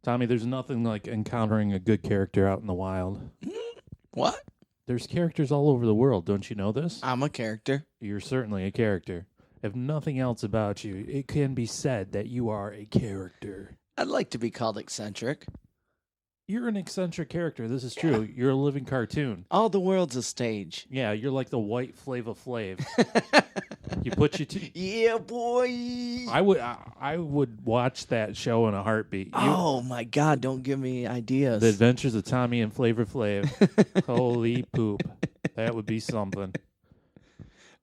Tommy, there's nothing like encountering a good character out in the wild. What? There's characters all over the world. Don't you know this? I'm a character. You're certainly a character. If nothing else about you, it can be said that you are a character. I'd like to be called eccentric. You're an eccentric character. This is true. Yeah. You're a living cartoon. All the world's a stage. Yeah, you're like the white Flava Flav. You put your yeah, boy. I would watch that show in a heartbeat. Oh my God! Don't give me ideas. The Adventures of Tommy and Flavor Flav. Holy poop! That would be something.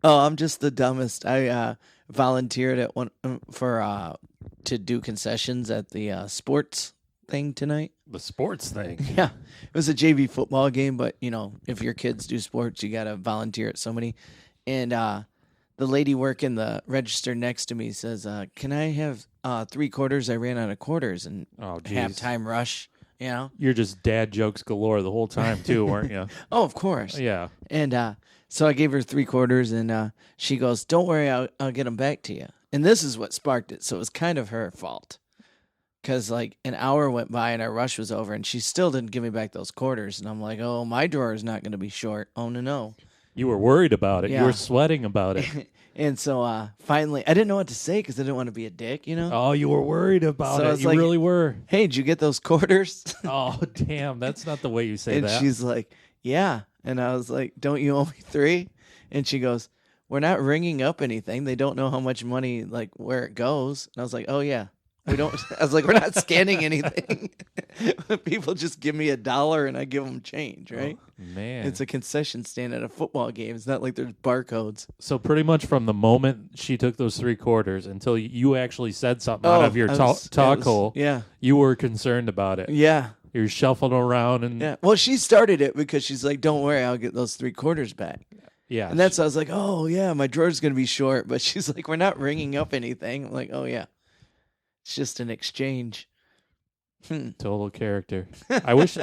Oh, I'm just the dumbest. I volunteered at one to do concessions at the sports thing tonight. The sports thing? Yeah. It was a JV football game, but, if your kids do sports, you got to volunteer at so many. And the lady working the register next to me says, can I have 3 quarters? I ran out of quarters. And halftime rush, You're just dad jokes galore the whole time, too, weren't you? Oh, of course. Yeah. And so I gave her 3 quarters, and she goes, don't worry, I'll get them back to you. And this is what sparked it, so it was kind of her fault. Because, an hour went by and our rush was over, and she still didn't give me back those quarters. And I'm like, oh, my drawer is not going to be short. Oh, no. You were worried about it. Yeah. You were sweating about it. And so, finally, I didn't know what to say because I didn't want to be a dick, Oh, you were worried about it. You like, really were. Hey, did you get those quarters? Oh, damn. That's not the way you say and that. And she's like, yeah. And I was like, don't you owe me 3? And she goes, we're not ringing up anything. They don't know how much money, where it goes. And I was like, oh, yeah. We don't. I was like, we're not scanning anything. People just give me $1 and I give them change, right? Oh, man, it's a concession stand at a football game. It's not like there's barcodes. So pretty much from the moment she took those 3 quarters until you actually said something out of your talk hole, you were concerned about it. Yeah, you're shuffling around and Well, she started it because she's like, "Don't worry, I'll get those 3 quarters back." Yeah, and that's I was like, "Oh yeah, my drawer's gonna be short," but she's like, "We're not ringing up anything." I'm like, "Oh yeah." It's just an exchange. Total character. I wish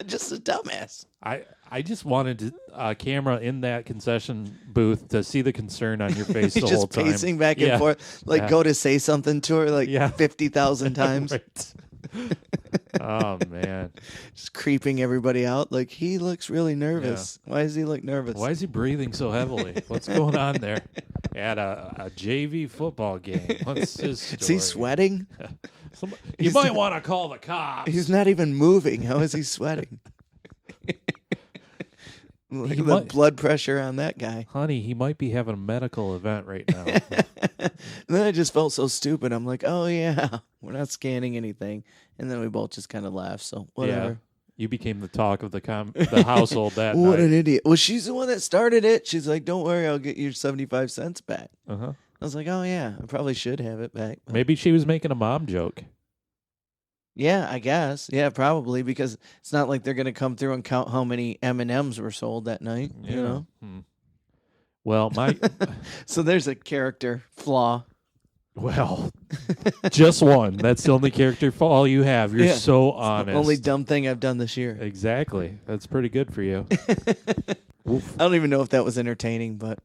just a dumbass. I just wanted a camera in that concession booth to see the concern on your face the whole time. Just pacing back and forth, go to say something to her 50,000 times. Right. Oh man, just creeping everybody out. Like, he looks really nervous. Yeah. Why does he look nervous? Why is he breathing so heavily? What's going on there? At a JV football game. What's his story? Is he sweating? You might want to call the cops. He's not even moving. How is he sweating? Look at the blood pressure on that guy. Honey, he might be having a medical event right now. Then I just felt so stupid. I'm like, oh, yeah, we're not scanning anything. And then we both just kind of laughed, so whatever. Yeah. You became the talk of the household that night. What an idiot. Well, she's the one that started it. She's like, don't worry, I'll get your 75 cents back. Uh-huh. I was like, oh, yeah, I probably should have it back. But maybe she was making a mom joke. Yeah, I guess. Yeah, probably, because it's not like they're going to come through and count how many M&Ms were sold that night, you know? Well, So there's a character flaw. Well, just one. That's the only character flaw you have. You're so honest. The only dumb thing I've done this year. Exactly. That's pretty good for you. I don't even know if that was entertaining, but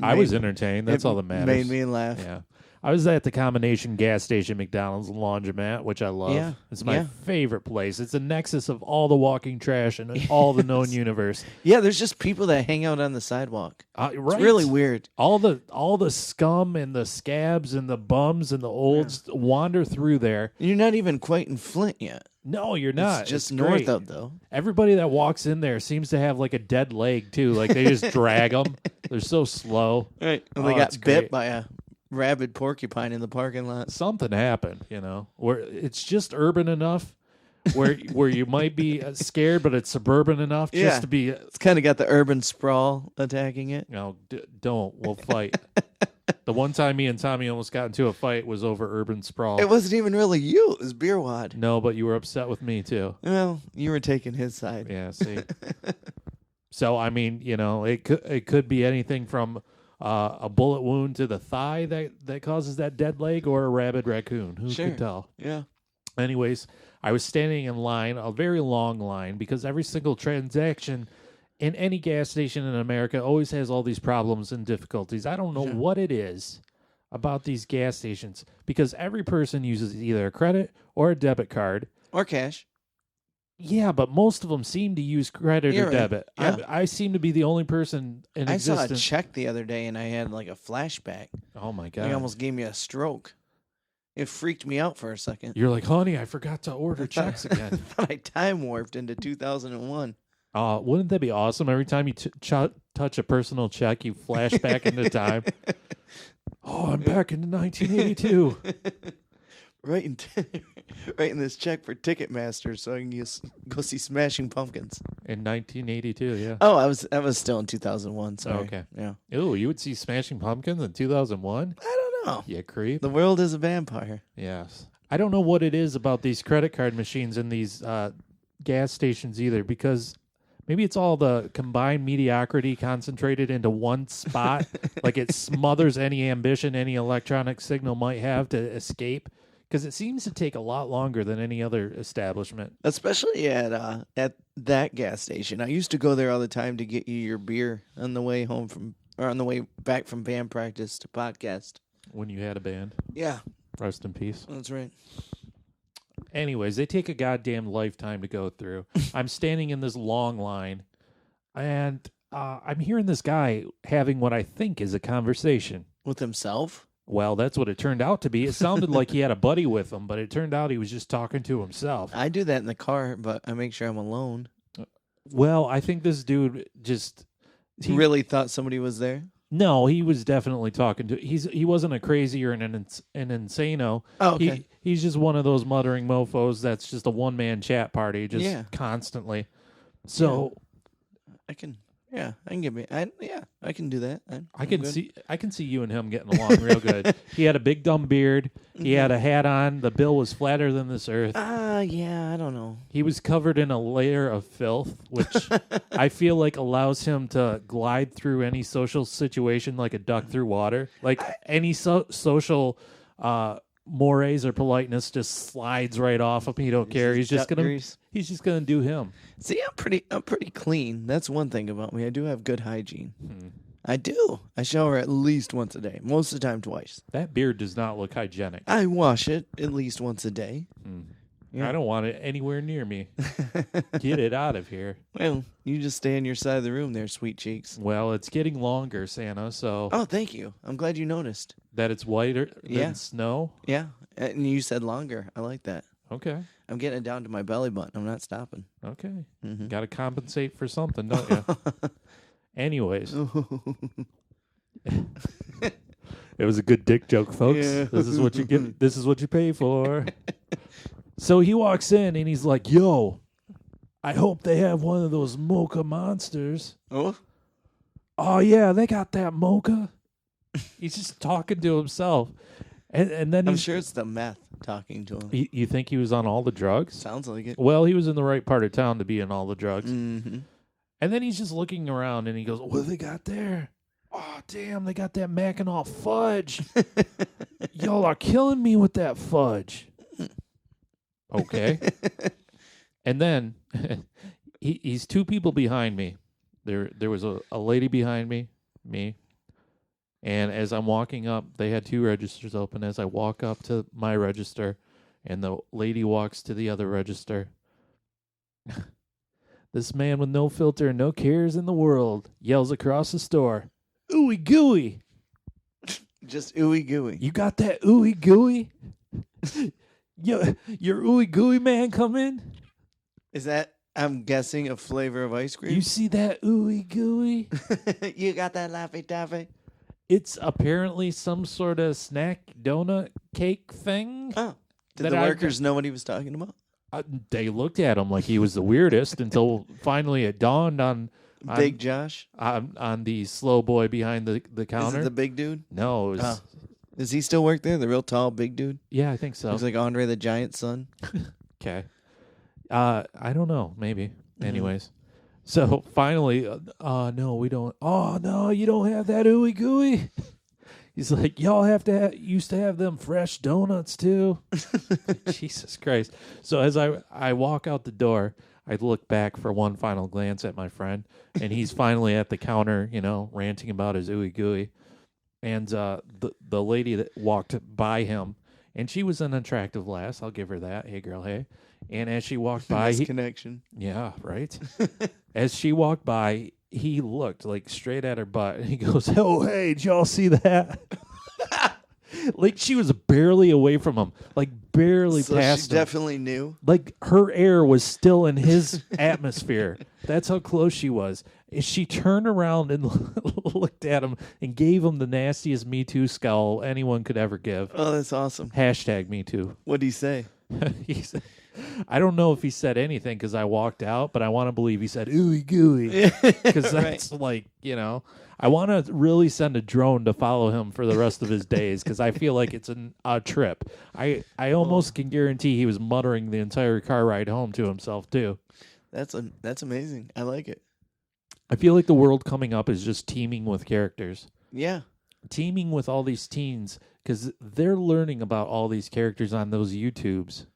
I was entertained. That's all that matters. Made me laugh. Yeah. I was at the combination gas station, McDonald's, and laundromat, which I love. Yeah. It's my favorite place. It's a nexus of all the walking trash in all the known universe. Yeah, there's just people that hang out on the sidewalk. Right. It's really weird. All the scum and the scabs and the bums and the olds wander through there. You're not even quite in Flint yet. No, you're not. It's just north of, though. Everybody that walks in there seems to have like a dead leg, too. Like they just drag them. They're so slow. Right. And they got bit by a rabid porcupine in the parking lot. Something happened, where it's just urban enough where you might be scared, but it's suburban enough just to be. It's kind of got the urban sprawl attacking it. No, don't. We'll fight. The one time me and Tommy almost got into a fight was over urban sprawl. It wasn't even really you. It was Beer Wad. No, but you were upset with me, too. Well, you were taking his side. Yeah, see. So, I mean, it could be anything from a bullet wound to the thigh that causes that dead leg, or a rabid raccoon. Who could tell? Yeah. Anyways, I was standing in line, a very long line, because every single transaction in any gas station in America always has all these problems and difficulties. I don't know what it is about these gas stations, because every person uses either a credit or a debit card. Or cash. Yeah, but most of them seem to use credit You're or right. debit. Yeah. I seem to be the only person in I saw a existence. check the other day, and I had like a flashback. Oh, my It God. almost gave me a stroke. It freaked me out for a second. You're like, honey, I forgot to order checks I again. thought I time warped into 2001. Wouldn't that be awesome? Every time you touch a personal check, you flash back into time. Oh, I'm back into 1982. Writing this check for Ticketmaster so I can go see Smashing Pumpkins. In 1982, yeah. Oh, I was still in 2001. Sorry. Okay. Yeah. Ooh, you would see Smashing Pumpkins in 2001? I don't know. Yeah, creep. The world is a vampire. Yes. I don't know what it is about these credit card machines in these gas stations either, because maybe it's all the combined mediocrity concentrated into one spot. Like it smothers any ambition any electronic signal might have to escape, because it seems to take a lot longer than any other establishment. Especially at that gas station. I used to go there all the time to get you your beer on the way home on the way back from band practice to podcast. When you had a band. Yeah. Rest in peace. That's right. Anyways, they take a goddamn lifetime to go through. I'm standing in this long line, and I'm hearing this guy having what I think is a conversation. With himself? Well, that's what it turned out to be. It sounded like he had a buddy with him, but it turned out he was just talking to himself. I do that in the car, but I make sure I'm alone. Well, I think this dude just... He really thought somebody was there? No, he was definitely talking to... He wasn't a crazy or an insano. Oh, okay. He's just one of those muttering mofos that's just a one-man chat party, just constantly. So... Yeah. I can get me. I can do that. I can see you and him getting along real good. He had a big dumb beard. He had a hat on. The bill was flatter than this earth. Yeah, I don't know. He was covered in a layer of filth, which I feel like allows him to glide through any social situation like a duck through water. Like any social mores or politeness just slides right off of him. He don't care. He's just gonna do him. See, I'm pretty clean. That's one thing about me. I do have good hygiene. I do. I shower at least once a day. Most of the time, twice. That beard does not look hygienic. I wash it at least once a day. Yeah. I don't want it anywhere near me. Get it out of here. Well, you just stay on your side of the room there, sweet cheeks. Well, it's getting longer, Santa, so... Oh, thank you. I'm glad you noticed. That it's whiter than snow? Yeah, and you said longer. I like that. Okay. I'm getting it down to my belly button. I'm not stopping. Okay. Got to compensate for something, don't you? Anyways. It was a good dick joke, folks. Yeah. This is what you get. This is what you pay for. So he walks in and he's like, yo, I hope they have one of those mocha monsters. Oh? Oh, yeah, they got that mocha. He's just talking to himself. And then I'm sure it's the meth talking to him. You think he was on all the drugs? Sounds like it. Well, he was in the right part of town to be in all the drugs. Mm-hmm. And then he's just looking around and he goes, what do they got there? Oh, damn, they got that Mackinac fudge. Y'all are killing me with that fudge. Okay. And then he's two people behind me. There was a lady behind me. And as I'm walking up, they had two registers open. As I walk up to my register, and the lady walks to the other register, this man with no filter and no cares in the world yells across the store, "Ooey gooey!" Just ooey gooey. You got that ooey gooey? Your ooey gooey man come in? Is that, I'm guessing, a flavor of ice cream? You see that ooey gooey? You got that Laffy Taffy? It's apparently some sort of snack donut cake thing. Oh. Did the workers know what he was talking about? They looked at him like he was the weirdest until finally it dawned on Big Josh? On the slow boy behind the counter. Is it the big dude? No. It was, Does he still work there? The real tall big dude? Yeah, I think so. He's like Andre the Giant's son. Okay. I don't know. Maybe. Mm-hmm. Anyways. So finally, no, we don't. Oh, no, you don't have that ooey gooey? He's like, y'all used to have them fresh donuts too. Jesus Christ. So as I walk out the door, I look back for one final glance at my friend, and he's finally at the counter, ranting about his ooey gooey. And the lady that walked by him, And she was an attractive lass. I'll give her that. Hey, girl, hey. And as she walked by... Nice connection. Yeah, right? As she walked by, he looked like straight at her butt. And he goes, oh, hey, did y'all see that? Like she was barely away from him. Like barely So past she him. definitely knew. Like her air was still in his atmosphere. That's how close she was. She turned around and looked at him and gave him the nastiest Me Too scowl anyone could ever give. Oh, that's awesome. Hashtag Me Too. What'd he say? He said, I don't know if he said anything because I walked out, but I want to believe he said ooey gooey because that's like, you know, I want to really send a drone to follow him for the rest of his days because I feel like it's a trip. I almost can guarantee he was muttering the entire car ride home to himself too. That's amazing. I like it. I feel like the world coming up is just teeming with characters. Yeah. Teeming with all these teens because they're learning about all these characters on those YouTubes.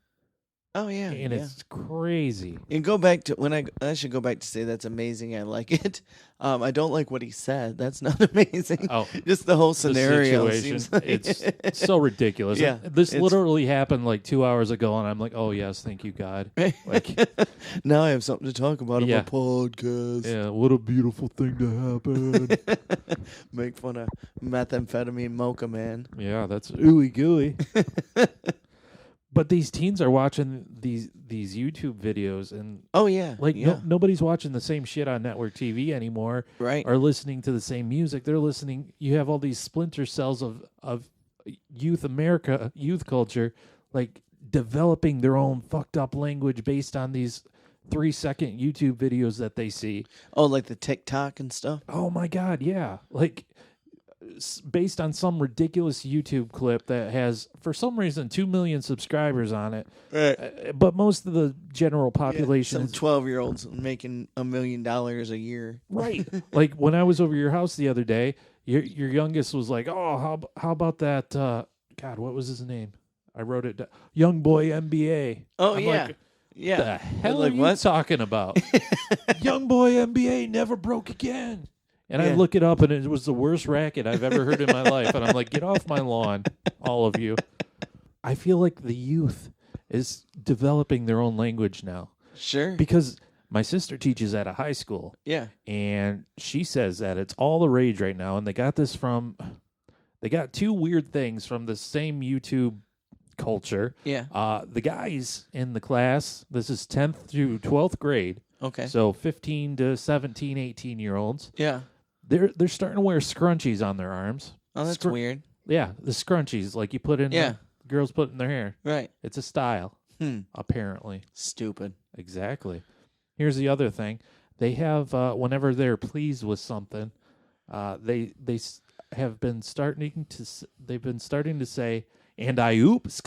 Oh, yeah. And yeah. it's crazy. And go back to I should go back to say that's amazing. I like it. I don't like what he said. That's not amazing. Oh, just the whole scenario. The situation, seems like it's so ridiculous. Yeah, This literally happened like 2 hours ago, and I'm like, oh, yes, thank you, God. Like, now I have something to talk about on Yeah. my podcast. yeah, what a beautiful thing to happen. Make fun of methamphetamine mocha man. Yeah, that's ooey gooey. But these teens are watching these YouTube videos, and Oh yeah, like yeah, nobody's watching the same shit on network TV anymore, right. or listening to the same music. They're listening. You have all these splinter cells of youth culture, like developing their own fucked up language based on these 3-second YouTube videos that they see. Oh, like the TikTok and stuff. Oh my God, yeah. Like based on some ridiculous YouTube clip that has, for some reason, 2 million subscribers on it. Right. But most of the general population Some 12-year-olds making $1 million a year. right. Like when I was over your house the other day, your youngest was like, "Oh, how about that? God, what was his name? I wrote it down. Young Boy NBA." Oh I'm yeah, like, yeah. the hell like, are you what? talking about? Young Boy NBA never broke again. And I Yeah. look it up, and it was the worst racket I've ever heard in my life. And I'm like, get off my lawn, all of you. I feel like the youth is developing their own language now. Sure. Because my sister teaches at a high school. Yeah. And she says that it's all the rage right now. And they got two weird things from the same YouTube culture. Yeah. The guys in the class, this is 10th through 12th grade. Okay. So 15 to 17, 18-year-olds. Yeah. They're starting to wear scrunchies on their arms. Oh, that's weird. Yeah, the scrunchies like you put in girls put in their hair. Right. It's a style, apparently. Stupid. Exactly. Here's the other thing. They have whenever they're pleased with something, they've been starting to say, and I oops.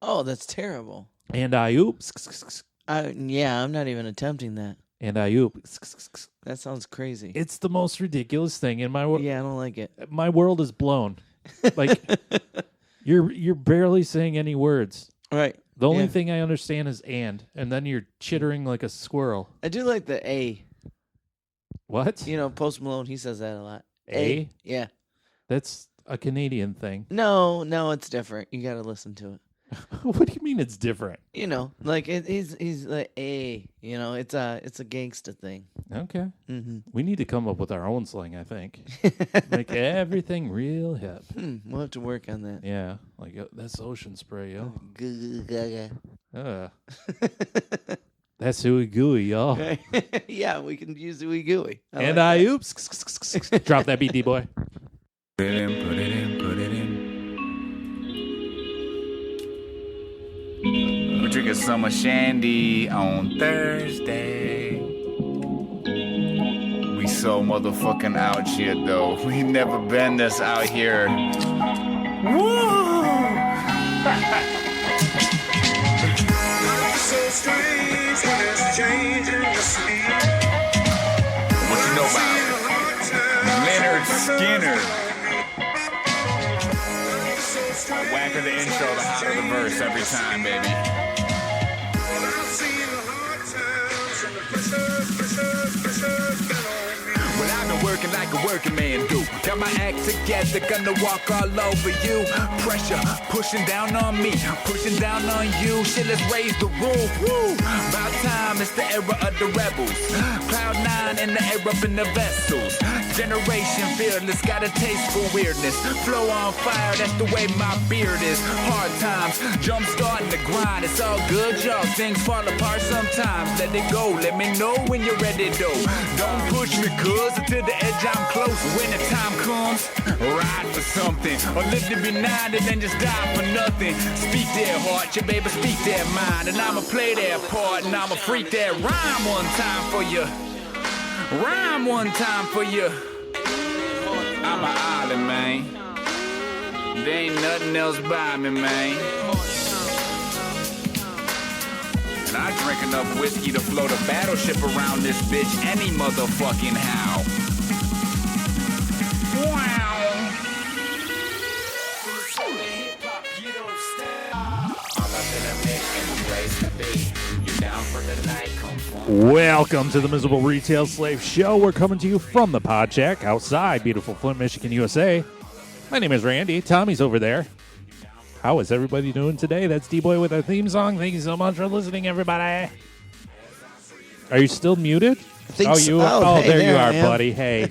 Oh, that's terrible. And I oops. Yeah, I'm not even attempting that. And I oops. That sounds crazy. It's the most ridiculous thing in my world. Yeah, I don't like it. My world is blown. Like you're barely saying any words. Right. The only thing I understand is and then you're chittering like a squirrel. I do like the A. What? You know, Post Malone, he says that a lot. A? Yeah. That's a Canadian thing. No, it's different. You got to listen to it. What do you mean it's different? You know, like he's like A. You know, it's a gangsta thing. Okay. Mm-hmm. We need to come up with our own slang, I think. Make everything real hip. We'll have to work on that. Yeah. Like that's ocean spray, yo. That's ooey gooey, y'all. Yeah, we can use ooey gooey. And I oops. Drop that beat, D-boy. Put it in. We're drinking summer shandy on Thursday. We so motherfucking out here, though. We never been this out here. Woo! So strange when it's changing the speed. What you know about Leonard Skinner? The whacker the intro, the hotter the verse every time, baby. Well, I've been working working like a working man do. Got my act together, gonna walk all over you. Pressure pushing down on me, pushing down on you. Shit, let's raise the roof. Woo! About time, it's the era of the rebels. Cloud 9 in the air up in the vessels. Generation fearless, got a taste for weirdness. Flow on fire, that's the way my beard is. Hard times, jump starting the grind. It's all good, y'all. Things fall apart sometimes. Let it go, let me know when you're ready, though. Don't push me, cuz until the edge I'm close. When the time comes, ride for something. Or live to be 90, then just die for nothing. Speak their heart, your baby, speak their mind. And I'ma play their part, and I'ma freak that rhyme one time for you. Rhyme one time for you. I'm an island, man. There ain't nothing else by me, man. And I drink enough whiskey to float a battleship around this bitch any motherfucking how. Wow. Welcome to the Miserable Retail Slave Show. We're coming to you from the Pod Shack outside beautiful Flint, Michigan, USA. My name is Randy. Tommy's over there. How is everybody doing today? That's D-Boy with our theme song. Thank you so much for listening, everybody. Are you still muted? think so. Oh, hey, there you are, I am. buddy. Hey,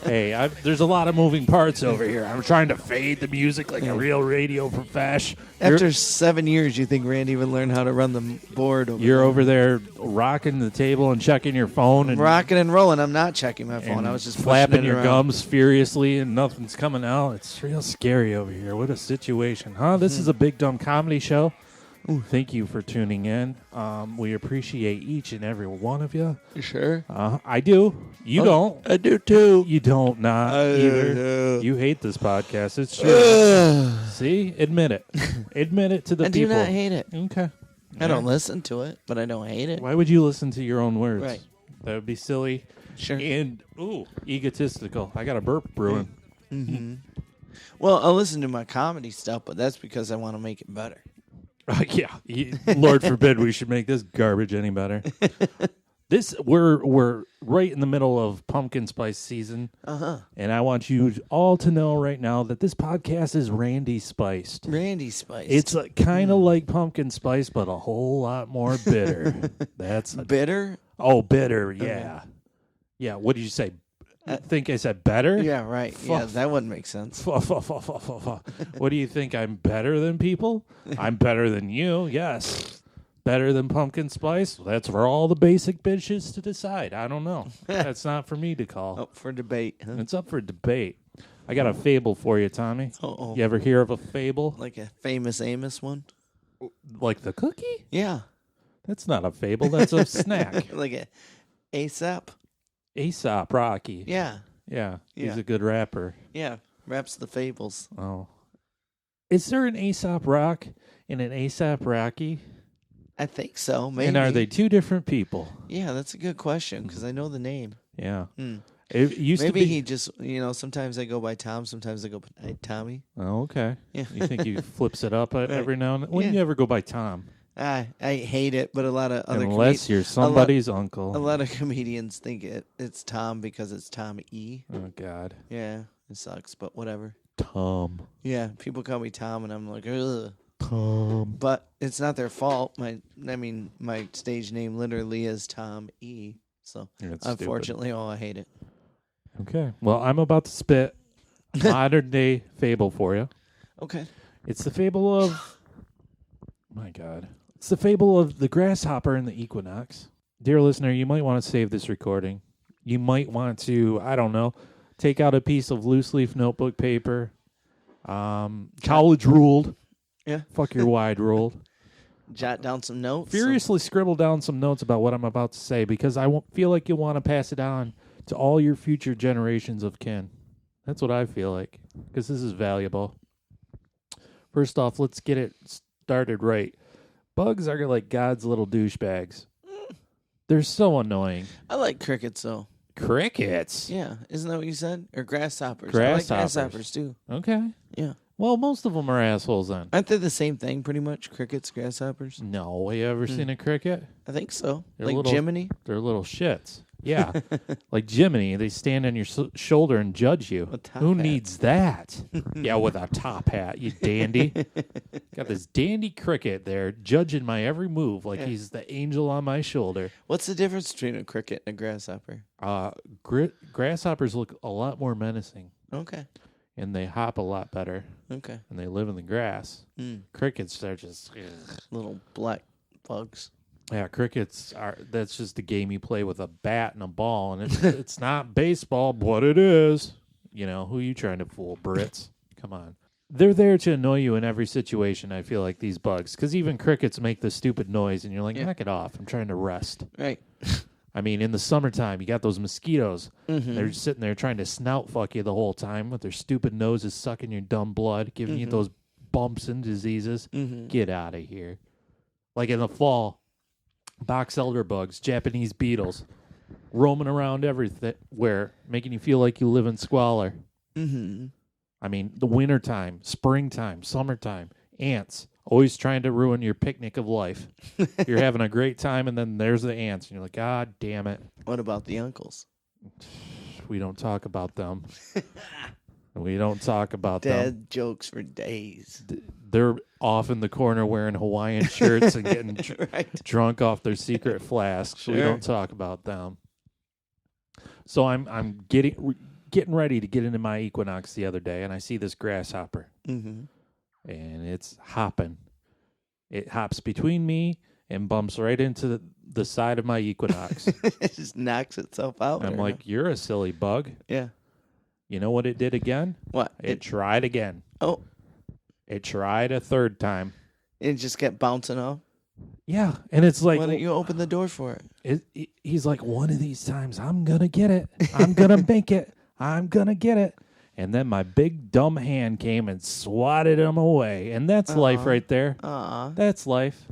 hey, there's a lot of moving parts over here. I'm trying to fade the music like a real radio profesh. After 7 years, you think Randy would learn how to run the board? You're over there rocking the table and checking your phone and rocking and rolling. I'm not checking my phone. I was just flapping your around. gums furiously and nothing's coming out. It's real scary over here. What a situation, huh? This is a Big Dumb Comedy Show. Ooh, thank you for tuning in. We appreciate each and every one of you. You sure? I do. You don't. I do too. You don't not either. do. You hate this podcast. It's true. See? Admit it. Admit it to the I people. do not hate it. Okay. I don't listen to it, but I don't hate it. Why would you listen to your own words? Right. That would be silly. Sure. And, egotistical. I got a burp brewing. Mm-hmm. Well, I'll listen to my comedy stuff, but that's because I want to make it better. Lord forbid we should make this garbage any better. We're right in the middle of pumpkin spice season, and I want you all to know right now that this podcast is Randy spiced. Randy spiced. It's kind of like pumpkin spice, but a whole lot more bitter. That's bitter. Oh, bitter. Yeah, yeah. What did you say? I think I said better? Yeah, right. Yeah, that wouldn't make sense. What do you think? I'm better than people? I'm better than you, yes. Better than pumpkin spice? That's for all the basic bitches to decide. I don't know. That's not for me to call. Up for debate. Huh? It's up for debate. I got a fable for you, Tommy. Uh-oh. You ever hear of a fable? Like a famous Amos one? Like the cookie? Yeah. That's not a fable. That's a snack. Like a ASAP? Aesop Rocky. Yeah. Yeah. He's Yeah. a good rapper. Yeah. Raps the fables. Oh. Is there an Aesop Rock and an Aesop Rocky? I think so. Maybe. And are they two different people? Yeah, that's a good question because I know the name. Yeah. Hmm. It used Maybe to be. he just, sometimes I go by Tom, sometimes I go by Tommy. Oh, okay. Yeah. You think he flips it up every now and then? When Yeah. you ever go by Tom? I hate it, but a lot of other Unless you're somebody's uncle. a lot of comedians think it's Tom because it's Tom E. Oh, God. Yeah, it sucks, but whatever. Tom. Yeah, people call me Tom, and I'm like, ugh. Tom. But it's not their fault. My stage name literally is Tom E. So That's unfortunately, I hate it. stupid. Okay. Well, I'm about to spit modern day fable for you. Okay. It's the fable of. My God. It's the fable of the grasshopper and the Equinox. Dear listener, you might want to save this recording. You might want to, I don't know, take out a piece of loose leaf notebook paper. College ruled. Yeah. Fuck your wide ruled. Jot down some notes. Furiously scribble down some notes about what I'm about to say because I feel like you'll want to pass it on to all your future generations of kin. That's what I feel like because this is valuable. First off, let's get it started right. Bugs are like God's little douchebags. They're so annoying. I like crickets, though. Crickets? Yeah. Isn't that what you said? Or grasshoppers. I Grasshoppers. like grasshoppers, too. Okay. Yeah. Well, most of them are assholes then. Aren't they the same thing, pretty much? Crickets, grasshoppers? No. You ever seen a cricket? I think so. They're like little- Jiminy? They're little shits. Yeah, like Jiminy, they stand on your shoulder and judge you. Who needs that? Yeah, with a top hat, you dandy. Got this dandy cricket there judging my every move like he's the angel on my shoulder. What's the difference between a cricket and a grasshopper? Grasshoppers look a lot more menacing. Okay. And they hop a lot better. Okay. And they live in the grass. Crickets, they're just little black bugs. Yeah, that's just a game you play with a bat and a ball, and it's not baseball, but it is. You know, who are you trying to fool, Brits? Come on. They're there to annoy you in every situation, I feel like, these bugs, because even crickets make the stupid noise, and you're like, knock it off. I'm trying to rest. Right. I mean, in the summertime, you got those mosquitoes. They're just sitting there trying to snout fuck you the whole time with their stupid noses sucking your dumb blood, giving you those bumps and diseases. Get out of here. Like in the fall, box elder bugs, Japanese beetles, roaming around everywhere, making you feel like you live in squalor. I mean, the wintertime, springtime, summertime, ants, always trying to ruin your picnic of life. You're having a great time, and then there's the ants, and you're like, God damn it. What about the uncles? We don't talk about them. We don't talk about Dad jokes for days. They're off in the corner wearing Hawaiian shirts and getting drunk off their secret flasks. Sure. We don't talk about them. So I'm getting ready to get into my Equinox the other day, and I see this grasshopper. And it's hopping. It hops between me and bumps right into the side of my Equinox. It just knocks itself out. I'm like, you're a silly bug. Yeah. You know what it did again? What? It tried again. Oh. It tried a third time. It just kept bouncing off? Yeah. And it's like, why don't you open the door for it? He's like, one of these times, I'm going to get it. I'm going to make it. I'm going to get it. And then my big dumb hand came and swatted him away. And that's life right there. That's life.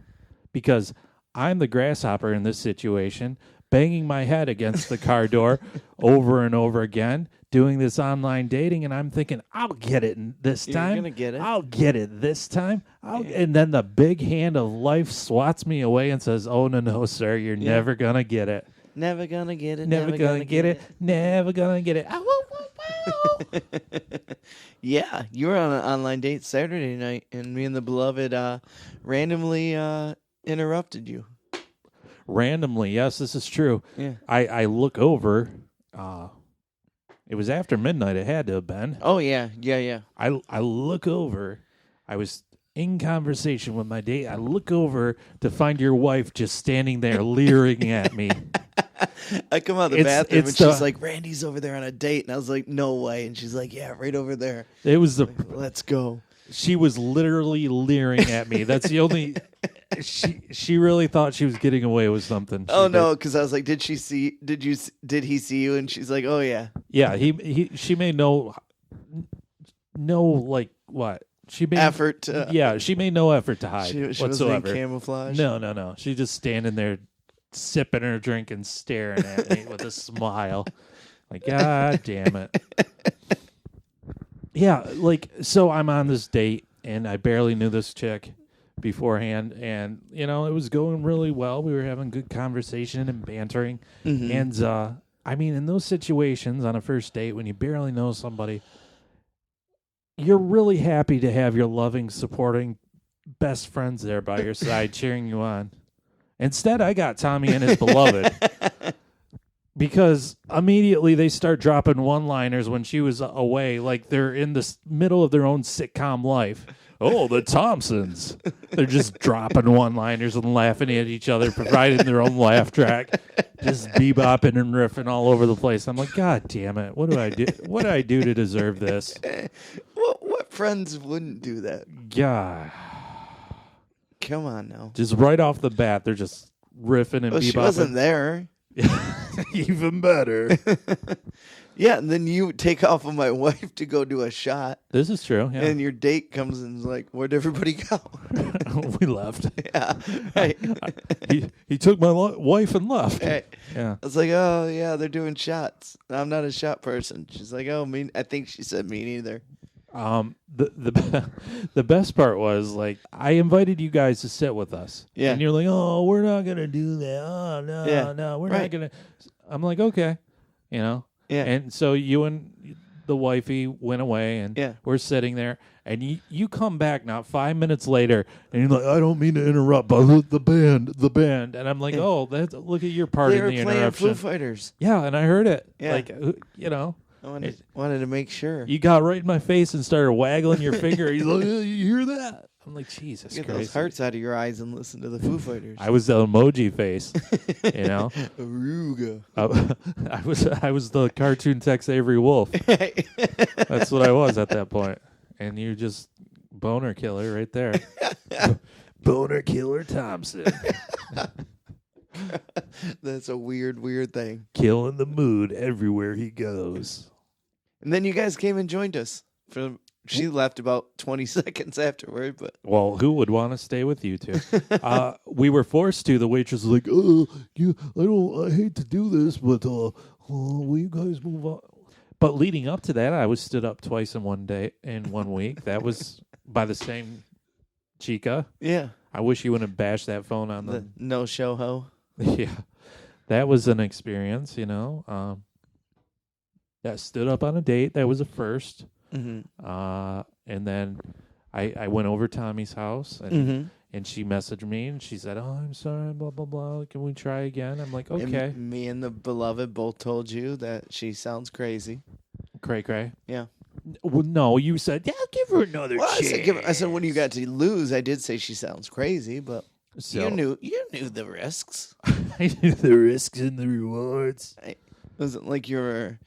Because I'm the grasshopper in this situation, banging my head against the car door over and over again, doing this online dating, and I'm thinking, I'll get it this time. You're going to get it? I'll get it this time. And then the big hand of life swats me away and says, oh, no, sir, you're never going to get it. Never going to get it. Never going to get it. Never going to get it. Oh, yeah, you were on an online date Saturday night, and me and the beloved randomly interrupted you. Randomly, yes, this is true. Yeah. I look over. It was after midnight. It had to have been. Oh, yeah. I look over. I was in conversation with my date. I look over to find your wife just standing there leering at me. I come out of the bathroom, and she's like, Randy's over there on a date. And I was like, no way. And she's like, yeah, right over there. It was let's go. She was literally leering at me. That's the only... She really thought she was getting away with something. No, because I was like, did he see you? And she's like, oh yeah. Yeah, she made no like what? She made effort she made no effort to hide she whatsoever. Was in camouflage. No. She's just standing there sipping her drink and staring at me with a smile. Like, God damn it. Yeah, like, so I'm on this date and I barely knew this chick beforehand, and it was going really well. We were having good conversation and bantering. And I mean, in those situations on a first date when you barely know somebody, you're really happy to have your loving, supporting best friends there by your side cheering you on. Instead, I got Tommy and his beloved, because immediately they start dropping one-liners when she was away, like they're in the middle of their own sitcom life. Oh, the Thompsons. They're just dropping one-liners and laughing at each other, providing their own laugh track, just bebopping and riffing all over the place. I'm like, God damn it. What do I do? What do I do to deserve this? What friends wouldn't do that? God. Come on now. Just right off the bat, they're just riffing and bebopping. She wasn't there. Even better. Yeah, and then you take off with my wife to go do a shot. This is true, yeah. And your date comes and is like, where'd everybody go? We left. Yeah, right. He took my wife and left. Right. Yeah. I was like, oh, yeah, they're doing shots. I'm not a shot person. She's like, oh, I think she said me neither. The best part was, like, I invited you guys to sit with us. Yeah. And you're like, oh, we're not going to do that. Oh, no, we're not going to. I'm like, okay, you know. Yeah. And so you and the wifey went away, and we're sitting there, and you come back not 5 minutes later, and you're like, I don't mean to interrupt, but the band, and I'm like, oh, look at your part in the interruption. They were playing Foo Fighters. Yeah, and I heard it. Yeah. Like, you know. I wanted to make sure. You got right in my face and started waggling your finger. He's like, you hear that? I'm like, Jesus Christ. Get those hearts out of your eyes and listen to the Foo Fighters. I was the emoji face, you know? Aruga. I was the cartoon Tex Avery Wolf. That's what I was at that point. And you just boner killer right there. Boner killer Thompson. That's a weird thing. Killing the mood everywhere he goes. And then you guys came and joined us. She left about 20 seconds afterward, but well, who would want to stay with you two? We were forced to. The waitress was like, "Oh, I hate to do this, but will you guys move on?" But leading up to that, I was stood up twice in 1 week. That was by the same chica. Yeah. I wish you wouldn't have bashed that phone on the no show ho. Yeah, that was an experience, you know. That stood up on a date. That was a first. Mm-hmm. And then I went over to Tommy's house, and she messaged me, and she said, "Oh, I'm sorry, blah, blah, blah. Can we try again?" I'm like, okay. And me and the beloved both told you that she sounds crazy. Cray. Yeah. Well, no, you said, yeah, give her another chance. I said, what do you got to lose? I did say she sounds crazy, but so, you knew the risks. I knew the risks and the rewards. It wasn't like you were,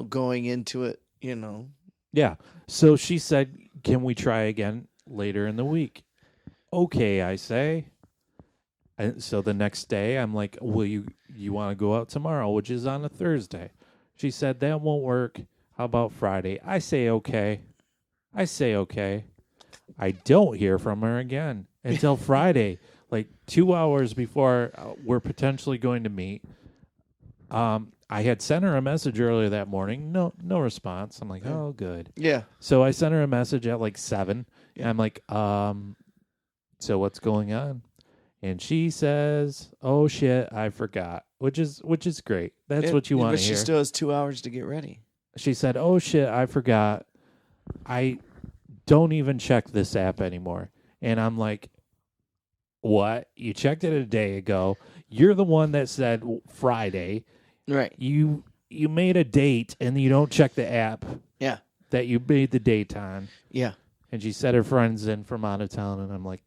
going into it, Yeah. So she said, can we try again later in the week? Okay, I say. And so the next day, I'm like, will you want to go out tomorrow, which is on a Thursday? She said, that won't work. How about Friday? I say, okay. I don't hear from her again until Friday, like 2 hours before we're potentially going to meet. I had sent her a message earlier that morning. No response. I'm like, oh, good. Yeah. So I sent her a message at like 7. Yeah. And I'm like, so what's going on? And she says, oh, shit, I forgot, which is great. That's what you want to hear. But she still has 2 hours to get ready. She said, oh, shit, I forgot. I don't even check this app anymore. And I'm like, what? You checked it a day ago. You're the one that said Friday. Right. You made a date, and you don't check the app. Yeah. That you made the date on. Yeah. And she said her friend's in from out of town, and I'm like,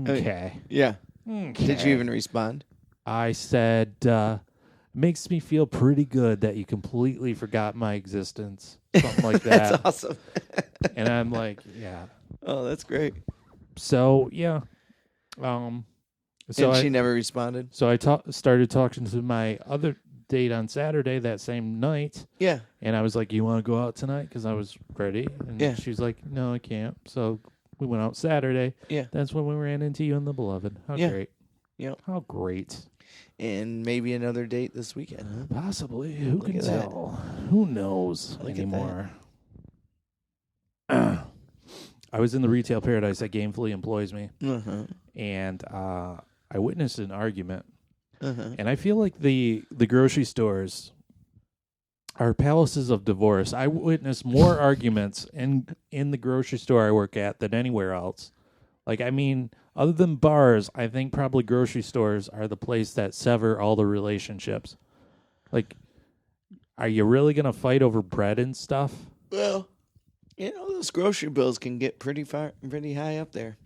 okay. Yeah. Okay. Did you even respond? I said, makes me feel pretty good that you completely forgot my existence. Something like that. That's awesome. And I'm like, yeah. Oh, that's great. So, yeah. And she never responded? So I started talking to my other date on Saturday that same night. Yeah. And I was like, you want to go out tonight? Because I was ready. And she was like, no, I can't. So we went out Saturday. Yeah. That's when we ran into you and the beloved. How great. Yeah. How great. And maybe another date this weekend, huh? Possibly. Who can tell? Who knows anymore? I was in the retail paradise that gainfully employs me. Uh-huh. And I witnessed an argument. Uh-huh. And I feel like the grocery stores are palaces of divorce. I witnessed more arguments in the grocery store I work at than anywhere else. Like, I mean, other than bars, I think probably grocery stores are the place that sever all the relationships. Like, are you really going to fight over bread and stuff? Well, those grocery bills can get pretty high up there.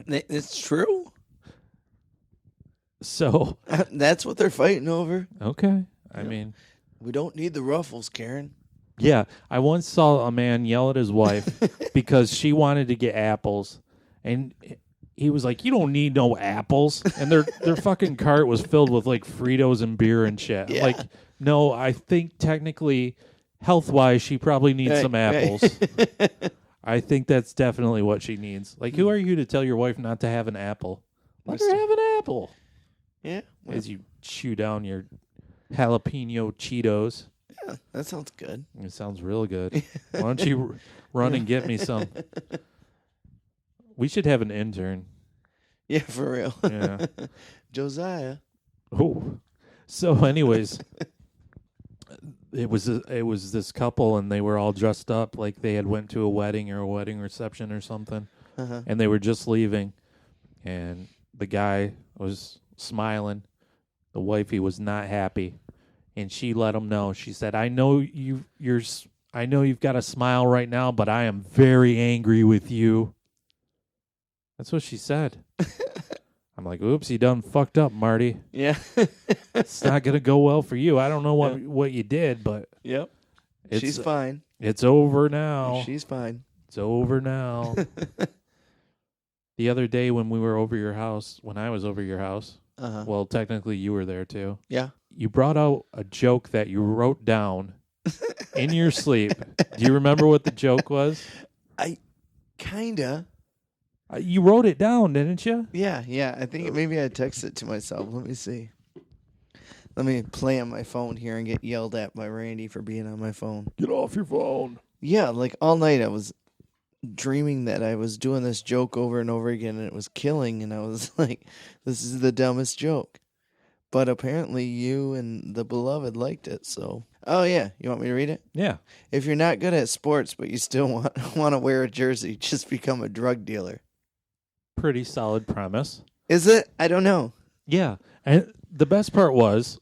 It's true. So that's what they're fighting over. Okay. I mean, we don't need the ruffles, Karen. Yeah, I once saw a man yell at his wife because she wanted to get apples, and he was like, "You don't need no apples." And their fucking cart was filled with like Fritos and beer and shit. Yeah. Like, no, I think technically, health-wise, she probably needs some apples. Right. I think that's definitely what she needs. Like, who are you to tell your wife not to have an apple? Let her have an apple. Yeah. Well. As you chew down your jalapeno Cheetos. Yeah, that sounds good. It sounds real good. Why don't you run and get me some? We should have an intern. Yeah, for real. Yeah. Josiah. Oh, So, anyways, it was this couple, and they were all dressed up like they had went to a wedding or a wedding reception or something, and they were just leaving, and the guy was smiling. The wifey was not happy, and she let him know. She said, I know you've got a smile right now, but I am very angry with you. That's what she said. I'm like, oops, you done fucked up, Marty. Yeah. It's not going to go well for you. I don't know what you did, but Yep. She's fine. It's over now. She's fine. It's over now. The other day when I was over your house, well, technically you were there too. Yeah. You brought out a joke that you wrote down in your sleep. Do you remember what the joke was? Kinda. You wrote it down, didn't you? Yeah. I think maybe I texted it to myself. Let me see. Let me play on my phone here and get yelled at by Randy for being on my phone. Get off your phone. Yeah, like all night I was dreaming that I was doing this joke over and over again and it was killing, and I was like, this is the dumbest joke. But apparently you and the beloved liked it, so. Oh, yeah. You want me to read it? Yeah. If you're not good at sports but you still want to wear a jersey, just become a drug dealer. Pretty solid premise. Is it? I don't know. Yeah. And the best part was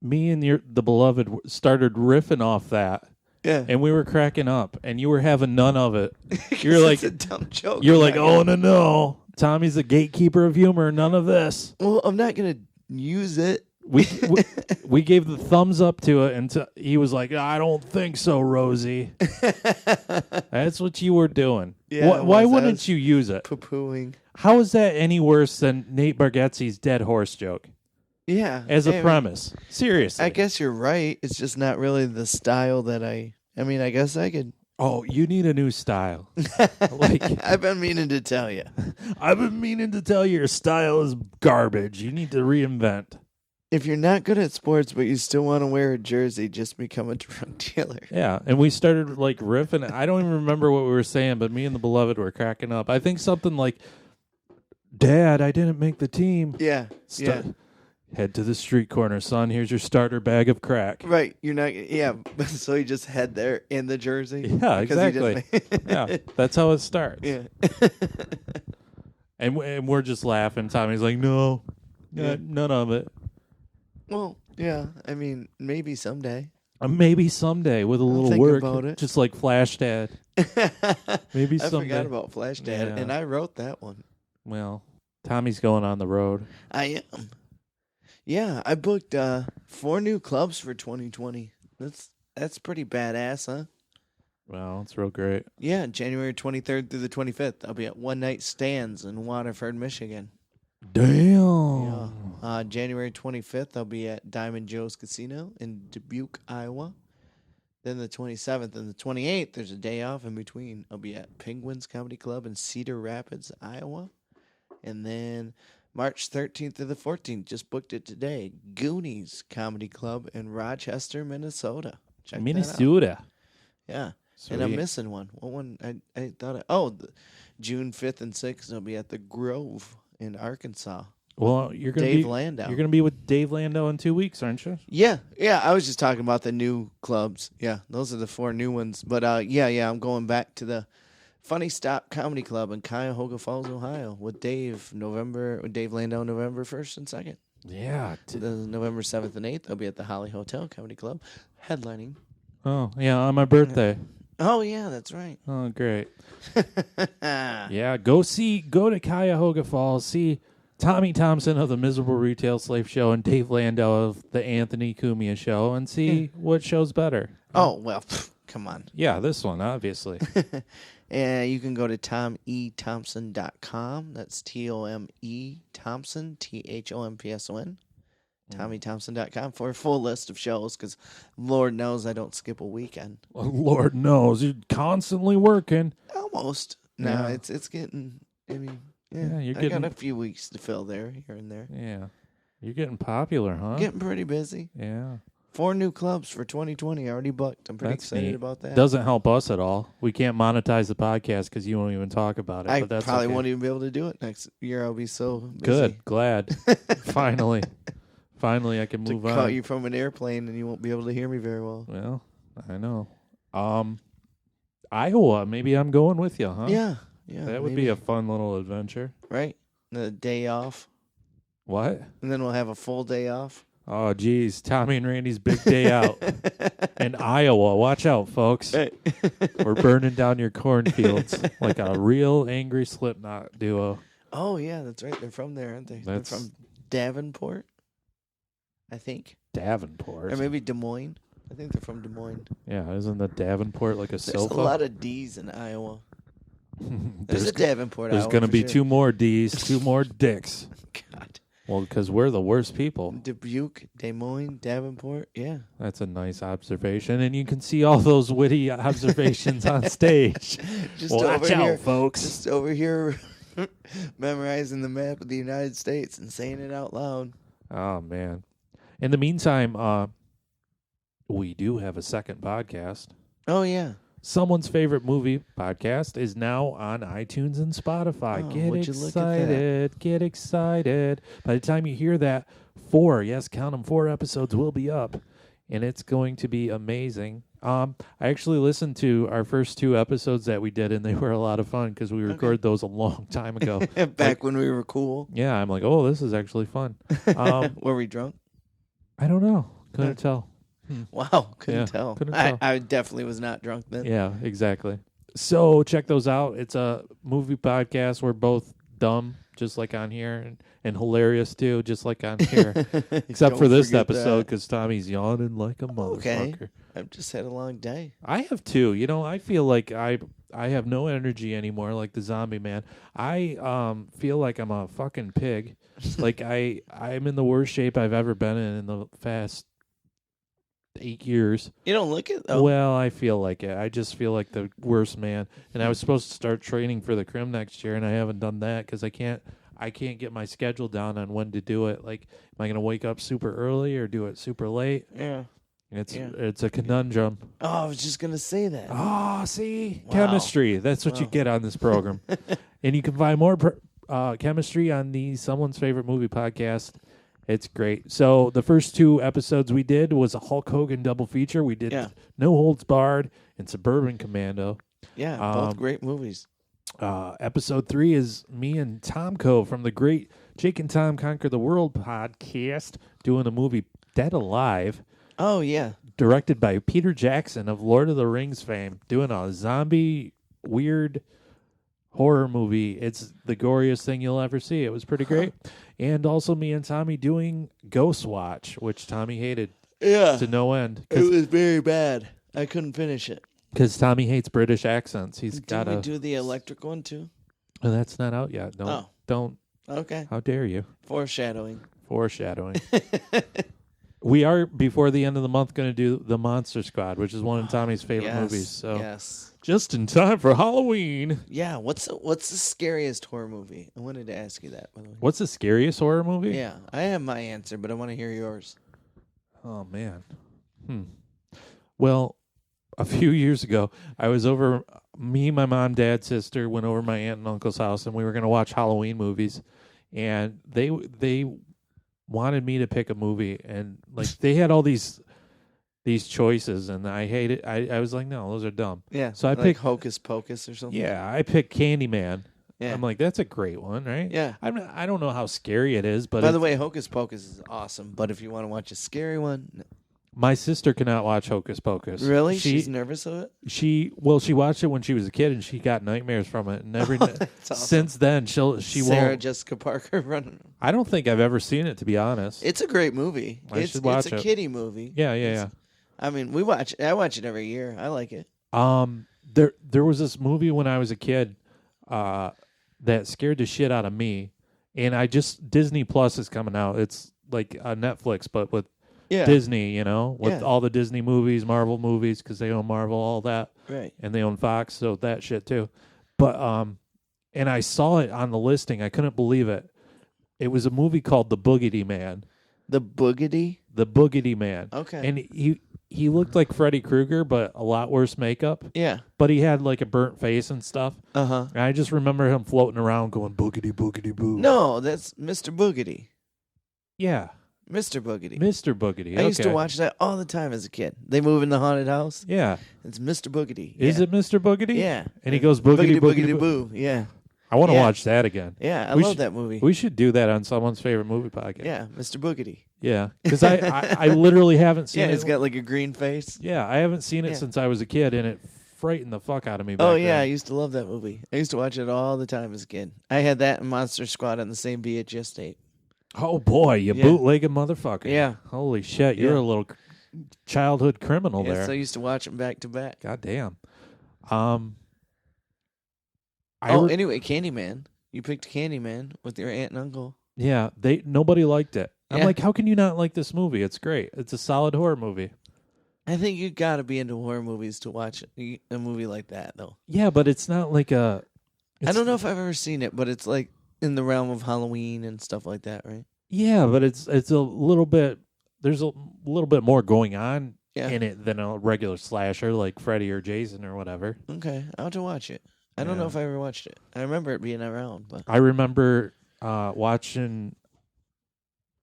me and the beloved started riffing off that. Yeah. And we were cracking up, and you were having none of it. You're like, it's a dumb joke. You're like, oh, no. Tommy's a gatekeeper of humor. None of this. Well, I'm not going to use it. We gave the thumbs up to it, and he was like, I don't think so, Rosie. That's what you were doing. Yeah, why wouldn't you use it? Poo-pooing. How is that any worse than Nate Bargatze's dead horse joke? Yeah. As a premise. Seriously. I guess you're right. It's just not really the style that I mean, I guess I could. Oh, you need a new style. I've been meaning to tell you. I've been meaning to tell you your style is garbage. You need to reinvent. If you're not good at sports, but you still want to wear a jersey, just become a drug dealer. Yeah, and we started like riffing. I don't even remember what we were saying, but me and the beloved were cracking up. I think something like, Dad, I didn't make the team. Yeah, Head to the street corner, son. Here's your starter bag of crack. Right, you're not. Yeah, so you just head there in the jersey. Yeah, exactly. Yeah, that's how it starts. Yeah, and we're just laughing. Tommy's like, no, none of it. Well, yeah. I mean, maybe someday. Maybe someday with a little think work, about it. just like Flash Dad. Maybe someday. I forgot about Flash Dad, and I wrote that one. Well, Tommy's going on the road. I am. Yeah, I booked 4 new clubs for 2020. That's pretty badass, huh? Well, it's real great. Yeah, January 23rd through the 25th. I'll be at One Night Stands in Waterford, Michigan. Damn. Yeah. January 25th, I'll be at Diamond Joe's Casino in Dubuque, Iowa. Then the 27th and the 28th, there's a day off in between. I'll be at Penguins Comedy Club in Cedar Rapids, Iowa. And then March 13th to the 14th, just booked it today, Goonies Comedy Club in Rochester, Minnesota. Check Minnesota. that out. Yeah. Sweet. And I'm missing one. What one? I thought June 5th and 6th, I'll be at the Grove in Arkansas. Well, you're going to Dave Landau. You're going to be with Dave Landau in 2 weeks, aren't you? Yeah. I was just talking about the new clubs. Yeah, those are the 4 new ones. But I'm going back to the Funny Stop Comedy Club in Cuyahoga Falls, Ohio, with Dave Landau, November 1st and 2nd. Yeah. November 7th and 8th, I'll be at the Holly Hotel Comedy Club, headlining. Oh, yeah, on my birthday. Oh, yeah, that's right. Oh, great. Yeah, go to Cuyahoga Falls, see Tommy Thompson of the Miserable Retail Slave Show and Dave Landau of the Anthony Cumia Show, and see what show's better. Oh, well, come on. Yeah, this one, obviously. And you can go to TomEThompson.com. That's TOME Thompson, THOMPSON. TommyThompson.com for a full list of shows, because Lord knows I don't skip a weekend. Well, Lord knows you're constantly working. Almost. No, Yeah. it's getting. I mean, you're I getting got a few weeks to fill there, here and there. Yeah, you're getting popular, huh? Getting pretty busy. Yeah. 4 new clubs for 2020 already booked. I'm pretty That's excited neat. about that. Doesn't help us at all. We can't monetize the podcast because you won't even talk about it. I but that's probably okay. won't even be able to do it next year. I'll be so busy. Good. Glad. Finally, I can move to call on. you from an airplane and you won't be able to hear me very well. Well, I know. Iowa. Maybe I'm going with you, huh? Yeah. That would be a fun little adventure. right. The day off, What? and then we'll have a full day off. Oh, geez. Tommy and Randy's big day out in Iowa. Watch out, folks. Right. We're burning down your cornfields like a real angry Slipknot duo. Oh yeah, that's right. They're from there, aren't they? That's- They're from Davenport, I think, Davenport. or maybe Des Moines. I think they're from Des Moines. Yeah, isn't the Davenport like a There's sofa? a lot of D's in Iowa. There's a Davenport. There's Iowa going to for be sure. 2 more D's, 2 more dicks. God. Well, because we're the worst people. Dubuque, Des Moines, Davenport. Yeah. That's a nice observation. And you can see all those witty observations on stage. Just Watch over out, here, folks. Just over here, memorizing the map of the United States and saying it out loud. Oh, man. In the meantime, we do have a second podcast. Oh yeah. Someone's Favorite Movie podcast is now on iTunes and Spotify. Oh, Get would you look at that. excited. Get excited. By the time you hear that, 4, yes, count them, 4 episodes will be up. And it's going to be amazing. I actually listened to our first 2 episodes that we did, and they were a lot of fun because we recorded those a long time ago. Back when we were cool. Yeah, I'm like, oh, this is actually fun. Were we drunk? I don't know. Couldn't tell. Wow, couldn't Yeah, tell. couldn't tell. I definitely was not drunk then. Yeah, exactly. So check those out. It's a movie podcast. We're both dumb, just like on here, and hilarious too, just like on here. Except for Don't this forget episode, that. because Tommy's yawning like a motherfucker. Okay. I've just had a long day. I have too. You know, I feel like I have no energy anymore, like the zombie man. I feel like I'm a fucking pig. Like I'm in the worst shape I've ever been in the past 8 years. You don't look it though. Well, I feel like it. I just feel like the worst man. And I was supposed to start training for the crim next year, and I haven't done that because I can't get my schedule down on when to do it. Like, am I going to wake up super early or do it super late? Yeah. It's a conundrum. Oh, I was just gonna say that. Oh, see? Wow. Chemistry. That's what you get on this program. And you can find more chemistry on the Someone's Favorite Movie podcast. It's great. So the first 2 episodes we did was a Hulk Hogan double feature. We did No Holds Barred and Suburban Commando. Yeah, both great movies. Episode 3 is me and Tomko from the great Jake and Tom Conquer the World podcast doing a movie Dead Alive. Oh yeah. Directed by Peter Jackson of Lord of the Rings fame, doing a zombie weird horror movie. It's the goriest thing you'll ever see. It was pretty great. And also me and Tommy doing Ghost Watch, which Tommy hated to no end. It was very bad. I couldn't finish it. Because Tommy hates British accents. He's got Did we a... do the electric one too? Oh, that's not out yet. Don't. Okay. How dare you? Foreshadowing. We are, before the end of the month, going to do The Monster Squad, which is one of Tommy's favorite movies. So yes. just in time for Halloween. Yeah. What's the scariest horror movie? I wanted to ask you that, by the way. What's the scariest horror movie? Yeah, I have my answer, but I want to hear yours. Oh, man. Well, a few years ago, I was over, me, my mom, dad, sister, went over to my aunt and uncle's house, and we were going to watch Halloween movies. And they wanted me to pick a movie, and like they had all these choices, and I hated. I was like, no, those are dumb. Yeah. So I like picked Hocus Pocus or something. Yeah, I picked Candyman. Yeah. I'm like, that's a great one, right? Yeah. I don't know how scary it is, but By the way, Hocus Pocus is awesome. But if you want to watch a scary one, no. my sister cannot watch Hocus Pocus. Really, she's nervous of it. She watched it when she was a kid, and she got nightmares from it. And every That's awesome. since then, she Sarah won't. Jessica Parker running. I don't think I've ever seen it, to be honest. It's a great movie. I It's should watch a it. kiddie movie. Yeah. I mean, I watch it every year. I like it. There was this movie when I was a kid that scared the shit out of me, and Disney Plus is coming out. It's like a Netflix, but with Disney, with all the Disney movies, Marvel movies, because they own Marvel, all that, Right. and they own Fox, so that shit too. But and I saw it on the listing. I couldn't believe it. It was a movie called The Boogedy Man. The Boogity? The Boogity Man. Okay. And he looked like Freddy Krueger, but a lot worse makeup. Yeah. But he had like a burnt face and stuff. Uh-huh. And I just remember him floating around going boogity, boogity, boo. No, that's Mr. Boogity. Yeah. Mr. Boogity. Mr. Boogity. I used to watch that all the time as a kid. They move in the haunted house. Yeah. It's Mr. Boogity. Is it Mr. Boogity? Yeah. And he goes boogity, boogity, boo. boo. Yeah. I want to Yeah. watch that again. Yeah, I We love should- that movie. We should do that on someone's favorite movie podcast. Yeah, Mr. Boogity. Yeah. Because I literally haven't seen Yeah, it. it's got like a green face. Yeah, I haven't seen it Yeah. since I was a kid, and it frightened the fuck out of me back Oh, yeah, I then. used to love that movie. I used to watch it all the time as a kid. I had that and Monster Squad on the same VHS tape. Oh, boy, you Yeah. bootlegged motherfucker. Yeah. Holy shit, you're Yeah. a little childhood criminal Yes, there. I used to watch them back to back. God damn. Anyway, Candyman. You picked Candyman with your aunt and uncle. Yeah, nobody liked it. I'm Yeah. like, how can you not like this movie? It's great. It's a solid horror movie. I think you got to be into horror movies to watch a movie like that, though. Yeah, but it's not like a. I don't know if I've ever seen it, but it's like in the realm of Halloween and stuff like that, right? Yeah, but it's a little bit. There's a little bit more going on Yeah. in it than a regular slasher like Freddy or Jason or whatever. Okay, I'll have to watch it. I don't know Yeah. if I ever watched it. I remember it being around, but I remember watching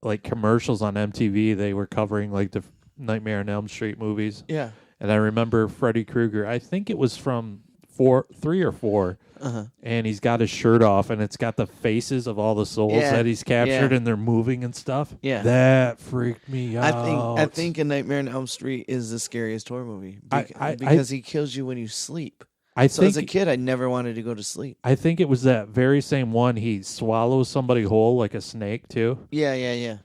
like commercials on MTV. They were covering like the Nightmare on Elm Street movies, yeah. and I remember Freddy Krueger. I think it was from 3 or 4. Uh-huh. And he's got his shirt off, and it's got the faces of all the souls Yeah, that he's captured, yeah. and they're moving and stuff. Yeah. That freaked me out. I think A Nightmare on Elm Street is the scariest horror movie I- because he kills you when you sleep. I So think as a kid, I never wanted to go to sleep. I think it was that very same one. He swallows somebody whole like a snake too. Yeah.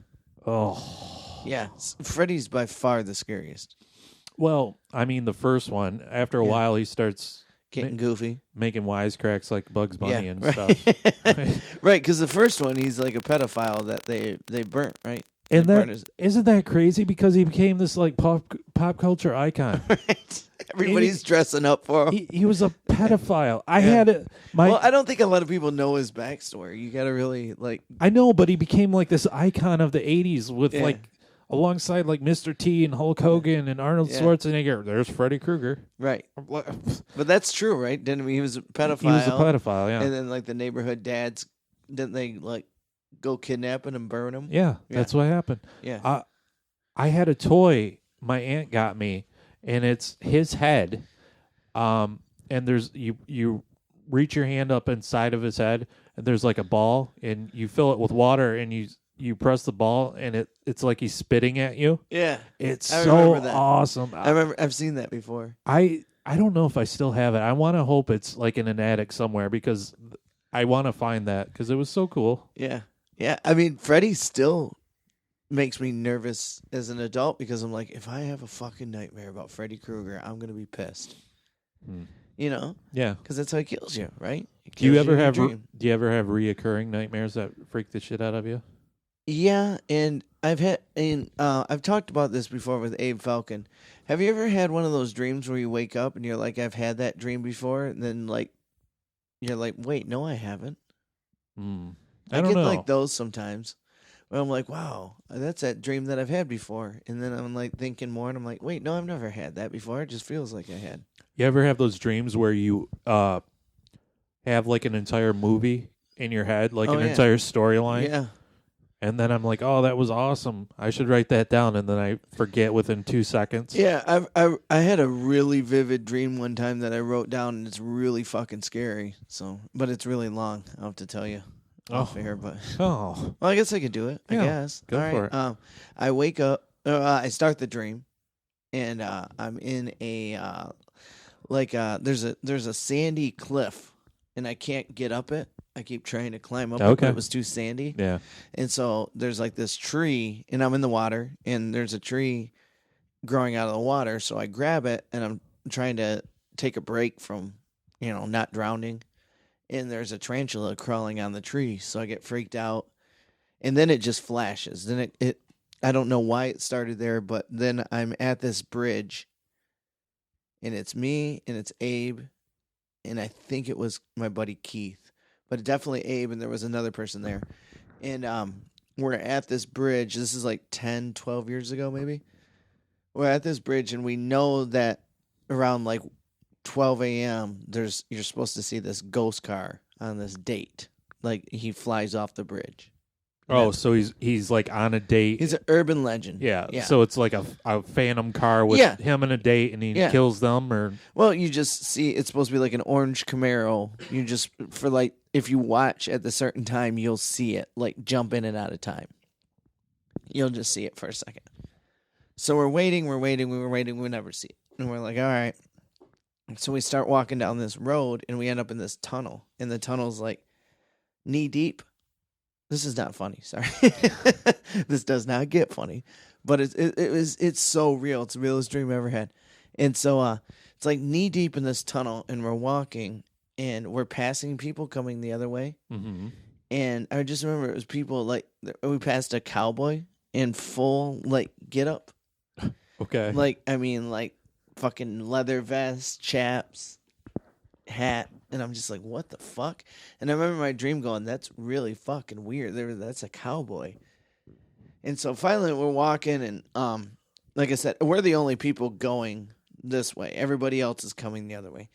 Oh, Yeah. Freddy's by far the scariest. well, I mean the first one. After a Yeah. while, he starts Getting goofy. making wisecracks like Bugs Bunny and right. stuff. Right, because the first one, he's like a pedophile that they burnt, right? And They that burnt his- isn't that crazy because he became this like pop culture icon. Right. Everybody's dressing up for him. He was a pedophile. I Yeah. had it. Well, I don't think a lot of people know his backstory. You got to really like. I know, but he became like this icon of the '80s with Yeah. like alongside like Mr. T and Hulk Hogan and Arnold Yeah. Schwarzenegger. There's Freddy Krueger. Right. He But that's true, right? Didn't he was a pedophile? was a pedophile. Yeah, And then like the neighborhood dads, didn't they like go kidnap and burn him? yeah, that's what happened. Yeah. I had a toy my aunt got me, and it's his head. And there's you reach your hand up inside of his head, and there's like a ball, and you fill it with water, and you press the ball, and it's like he's spitting at you. Yeah. It's I so remember that. awesome. I remember I've seen that before. I don't know if I still have it. I want to hope it's like in an attic somewhere because I want to find that because it was so cool. Yeah. Yeah. I mean, Freddy still makes me nervous as an adult because I'm like, if I have a fucking nightmare about Freddy Krueger, I'm going to be pissed. You know? Yeah. Because that's how he kills you, right? He Do you kills ever in your have dream. reoccurring nightmares that freak the shit out of you? Yeah, and I've talked about this before with Abe Falcon. Have you ever had one of those dreams where you wake up and you're like, I've had that dream before, and then like you're like, wait, no, I haven't. I don't get know. like those sometimes. Where I'm like, wow, that's that dream that I've had before, and then I'm like thinking more, and I'm like, wait, no, I've never had that before. It just feels like I had. You ever have those dreams where you have like an entire movie in your head, like Oh, an yeah. entire storyline? Yeah. And then I'm like, oh, that was awesome. I should write that down. And then I forget within 2 seconds. Yeah, I had a really vivid dream one time that I wrote down, and it's really fucking scary. So, but it's really long. I'll have to tell you off air. But Oh. well, I guess I could do it. I Yeah, guess. go All for right. it. I wake up. I start the dream, and I'm in a there's a sandy cliff, and I can't get up it. I keep trying to climb up it, Okay. but it was too sandy. Yeah. And so there's like this tree, and I'm in the water, and there's a tree growing out of the water. So I grab it, and I'm trying to take a break from, not drowning. And there's a tarantula crawling on the tree. So I get freaked out. And then it just flashes. Then it I don't know why it started there, but then I'm at this bridge, and it's me, and it's Abe, and I think it was my buddy Keith. But definitely Abe, and there was another person there. And we're at this bridge. This is like 10, 12 years ago, maybe. We're at this bridge, and we know that around like 12 a.m., you're supposed to see this ghost car on this date. Like, he flies off the bridge. Oh, so he's like on a date. He's an urban legend. Yeah. So it's like a phantom car with him and a date, and he kills them, or well, you just see it's supposed to be like an orange Camaro. You just for like if you watch at the certain time, you'll see it like jump in and out of time. You'll just see it for a second. So we're waiting, we never see it, and we're like, all right. So we start walking down this road, and we end up in this tunnel, and the tunnel's like knee deep. This is not funny. Sorry, this does not get funny, but it's so real. It's the realest dream I ever had, and so it's like knee deep in this tunnel, and we're walking, and we're passing people coming the other way, and I just remember it was people like we passed a cowboy in full like get up, okay, like I mean like fucking leather vest, chaps, hat. And I'm just like, what the fuck? And I remember my dream going, that's really fucking weird. That's a cowboy. And so finally we're walking, and like I said, we're the only people going this way. Everybody else is coming the other way.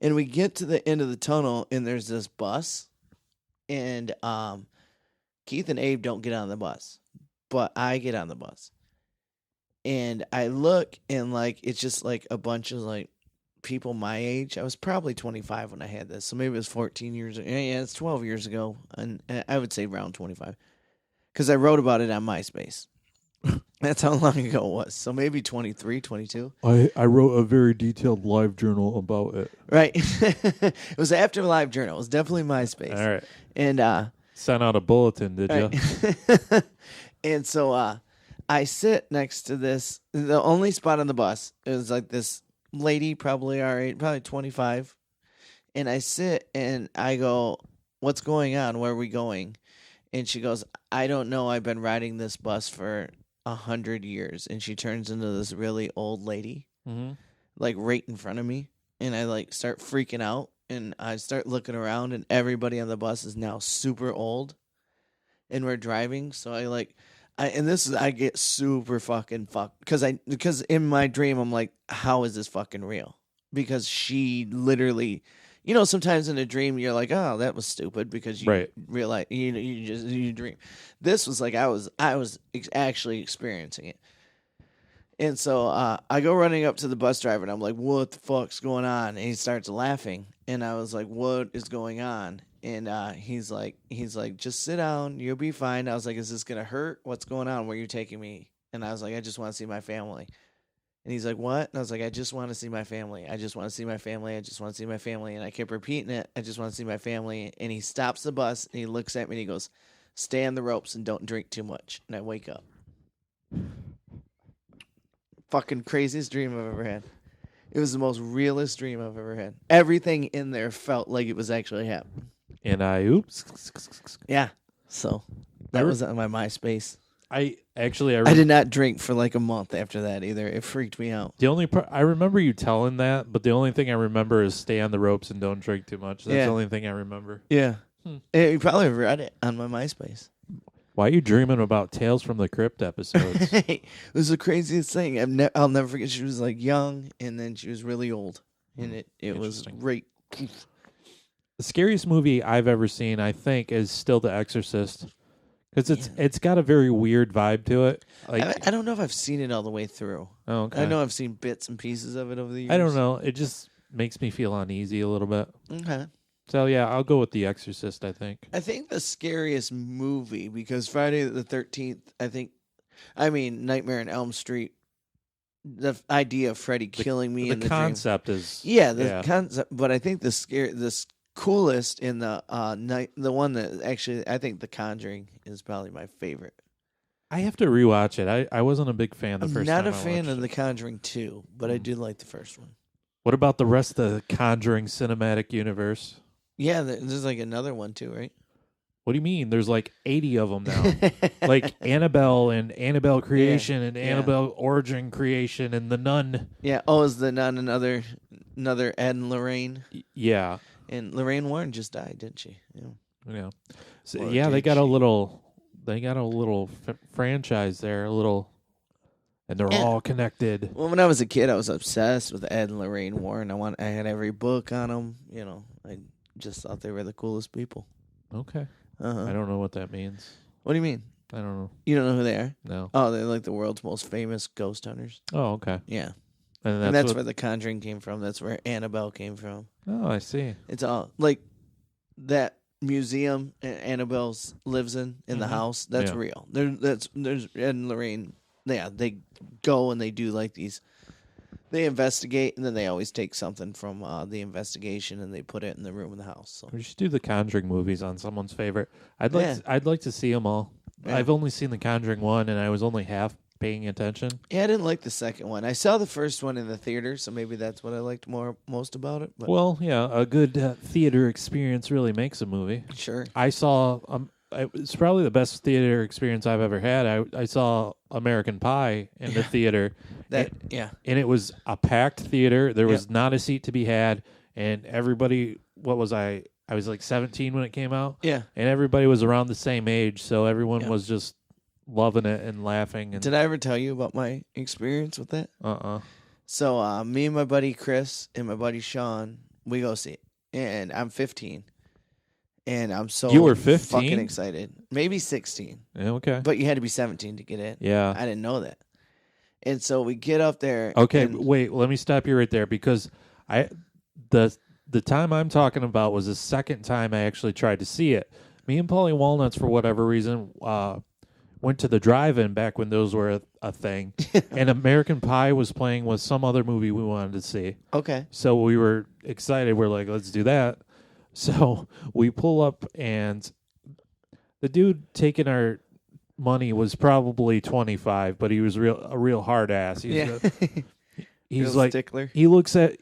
And we get to the end of the tunnel, and there's this bus. And Keith and Abe don't get on the bus, but I get on the bus. And I look, and like it's just like a bunch of like people my age. I was probably 25 when I had this, so maybe it was 14 years ago. Yeah, it's 12 years ago, and I would say around 25 because I wrote about it on MySpace. That's how long ago it was. So maybe 23, 22. I wrote a very detailed live journal about it. Right. It was after Live Journal. It was definitely MySpace. All right. And sent out a bulletin, did you? Right. And so I sit next to this. The only spot on the bus is like this lady, probably our age, probably 25, and I sit and I go, what's going on? Where are we going? And she goes, I don't know. I've been riding this bus for 100 years. And she turns into this really old lady, like right in front of me. And I like start freaking out, and I start looking around, and everybody on the bus is now super old, and we're driving. So I get super fucking fucked because in my dream I'm like, how is this fucking real? Because she literally, sometimes in a dream you're like, oh, that was stupid because you realize you dream. This was like I was actually experiencing it, and so I go running up to the bus driver, and I'm like, what the fuck's going on? And he starts laughing, and I was like, what is going on? And he's like, just sit down. You'll be fine. I was like, is this going to hurt? What's going on? Where are you taking me? And I was like, I just want to see my family. And he's like, what? And I was like, I just want to see my family. I just want to see my family. I just want to see my family. And I kept repeating it. I just want to see my family. And he stops the bus, and he looks at me, and he goes, stay on the ropes and don't drink too much. And I wake up. Fucking craziest dream I've ever had. It was the most realist dream I've ever had. Everything in there felt like it was actually happening. And oops. Yeah. So that was on my MySpace. I did not drink for like a month after that either. It freaked me out. The only I remember you telling that, but the only thing I remember is stay on the ropes and don't drink too much. That's the only thing I remember. Yeah. You probably read it on my MySpace. Why are you dreaming about Tales from the Crypt episodes? It was the craziest thing. I'll never forget. She was like young, and then she was really old, and it was great. The scariest movie I've ever seen, I think, is still The Exorcist, because it's got a very weird vibe to it. Like, I don't know if I've seen it all the way through. Oh, okay. I know I've seen bits and pieces of it over the years. I don't know. It just makes me feel uneasy a little bit. Okay. So, yeah, I'll go with The Exorcist, I think. I think the scariest movie, because Friday the 13th, Nightmare on Elm Street, the idea of Freddy killing me in the concept dream. Is... Yeah, the concept, but I think the coolest in the one that actually, I think The Conjuring is probably my favorite. I have to rewatch it. I wasn't a big fan the first time. I'm not a fan of The Conjuring 2, but I do like the first one. What about the rest of the Conjuring cinematic universe? Yeah, there's like another one too, right? What do you mean? There's like 80 of them now. Like Annabelle and Annabelle Creation and Annabelle Origin Creation and The Nun. Yeah. Oh, is The Nun another Ed and Lorraine? Yeah. And Lorraine Warren just died, didn't she? Yeah. So, they got a little They got a little franchise there, and they're Yeah. all connected. Well, when I was a kid, I was obsessed with Ed and Lorraine Warren. I had every book on them. I just thought they were the coolest people. Okay. Uh-huh. I don't know what that means. What do you mean? I don't know. You don't know who they are? No. Oh, they're like the world's most famous ghost hunters. Oh, okay. Yeah. And That's where the Conjuring came from. That's where Annabelle came from. Oh, I see. It's all like that museum Annabelle lives in the house. That's Yeah. real. There's Ed and Lorraine. Yeah, they go and they do like these. They investigate, and then they always take something from the investigation and they put it in the room in the house. So. We should do the Conjuring movies on someone's favorite. I'd like to see them all. Yeah. I've only seen the Conjuring one, and I was only half paying attention. Yeah, I didn't like the second one. I saw the first one in the theater, so maybe that's what I liked most about it. But Well, yeah, a good theater experience really makes a movie. sure. I saw. It's probably the best theater experience I've ever had. I saw American Pie in the theater. Yeah. And it was a packed theater. There was not a seat to be had, and everybody. What was I? I was like 17 when it came out. Yeah. And everybody was around the same age, so everyone was just loving it and laughing. And Did I ever tell you about my experience with that? So me and my buddy Chris and my buddy Sean, we go see it, and I'm 15, and I'm so You were 15? fucking excited. Maybe 16, Yeah, okay. but you had to be 17 to get in. Yeah. I didn't know that, and so we get up there. Okay, and- wait. Let me stop you right there because the time I'm talking about was the second time I actually tried to see it. Me and Paulie Walnuts, for whatever reason, went to the drive-in back when those were a thing, and American Pie was playing with some other movie we wanted to see. Okay. So we were excited. We're like, let's do that. So we pull up, and the dude taking our money was probably 25, but he was a real hard ass. He's Real like stickler. He looks at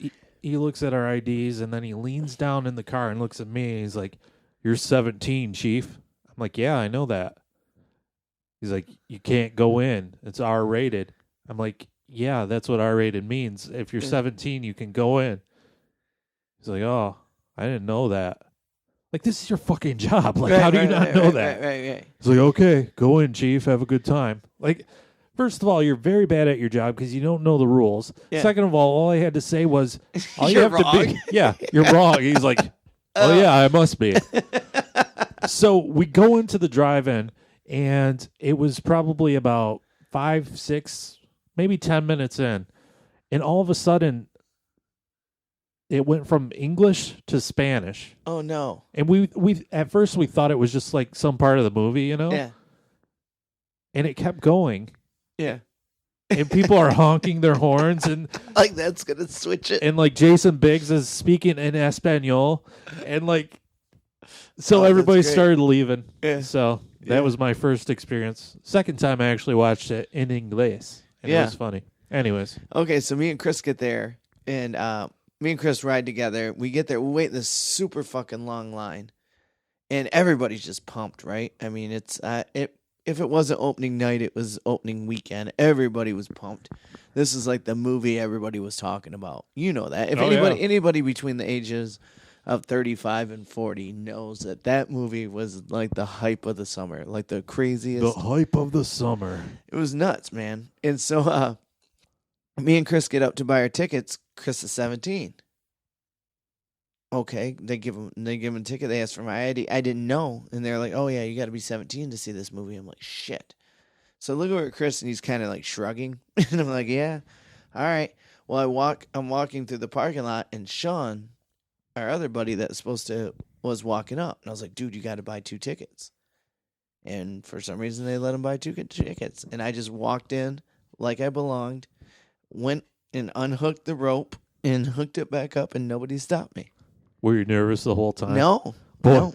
our IDs, and then he leans down in the car and looks at me. And he's like, "You're 17, Chief." I'm like, "Yeah, I know that." He's like, "You can't go in. It's R-rated." I'm like, "Yeah, that's what R-rated means. If you're 17, you can go in." He's like, "Oh, I didn't know that." Like, this is your fucking job. Like, how do you not know that? Right. He's like, "Okay, go in, Chief. Have a good time." Like, first of all, you're very bad at your job because you don't know the rules. Yeah. Second of all I had to say was, all you You're have to wrong. be, yeah, you're wrong. He's like, "Oh yeah, I must be." So we go into the drive-in, and it was probably about 5, 6, maybe 10 minutes in, and all of a sudden, it went from English to Spanish. Oh no. And we at first we thought it was just like some part of the movie, you know? Yeah. And it kept going. Yeah. And people are honking their horns, and Like that's gonna switch it. like Jason Biggs is speaking in Espanol, and like so Oh, everybody that's great. started leaving. Yeah. So that Yeah. was my first experience. Second time I actually watched it in English, and it Yeah. was funny. Anyways, Okay, so me and Chris get there, and me and Chris ride together. We get there, we wait in this super fucking long line, and everybody's just pumped, right? I mean, it's if it wasn't opening night, it was opening weekend. Everybody was pumped. This is like the movie everybody was talking about. You know that. If Oh, yeah. anybody between the ages of 35 and 40 knows that movie was like the hype of the summer, like the craziest. hype of the summer. It was nuts, man. And so me and Chris get up to buy our tickets. Chris is 17. Okay, they give him a ticket. They ask for my ID. I didn't know, and they're like, "Oh yeah, you got to be 17 to see this movie." I'm like, "Shit." So I look over at Chris, and he's kind of like shrugging, and I'm like, "Yeah, all right." Well, I'm walking through the parking lot, and Sean, our other buddy that was walking up, and I was like, "Dude, you got to buy 2 tickets." And for some reason, they let him buy 2 tickets, and I just walked in like I belonged, went and unhooked the rope and hooked it back up, and nobody stopped me. Were you nervous the whole time? No, Boy, no.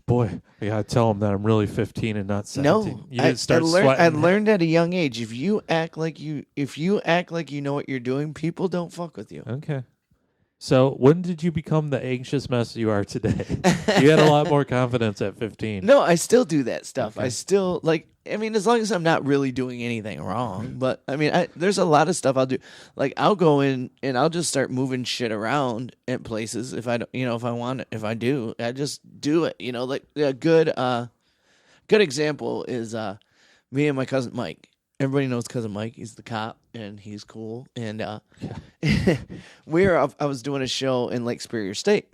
boy, I gotta tell him that I'm really 15 and not 17. No, You didn't start I sweating. learned at a young age. If you act like you know what you're doing, people don't fuck with you. Okay. So when did you become the anxious mess you are today? You had a lot more confidence at 15. No, I still do that stuff. Okay. I still as long as I'm not really doing anything wrong. But I mean, there's a lot of stuff I'll do. Like I'll go in and I'll just start moving shit around at places if I don't, if I want it. If I do, I just do it. Like a good good example is me and my cousin Mike. Everybody knows cousin Mike. He's the cop, and he's cool. And I was doing a show in Lake Superior State,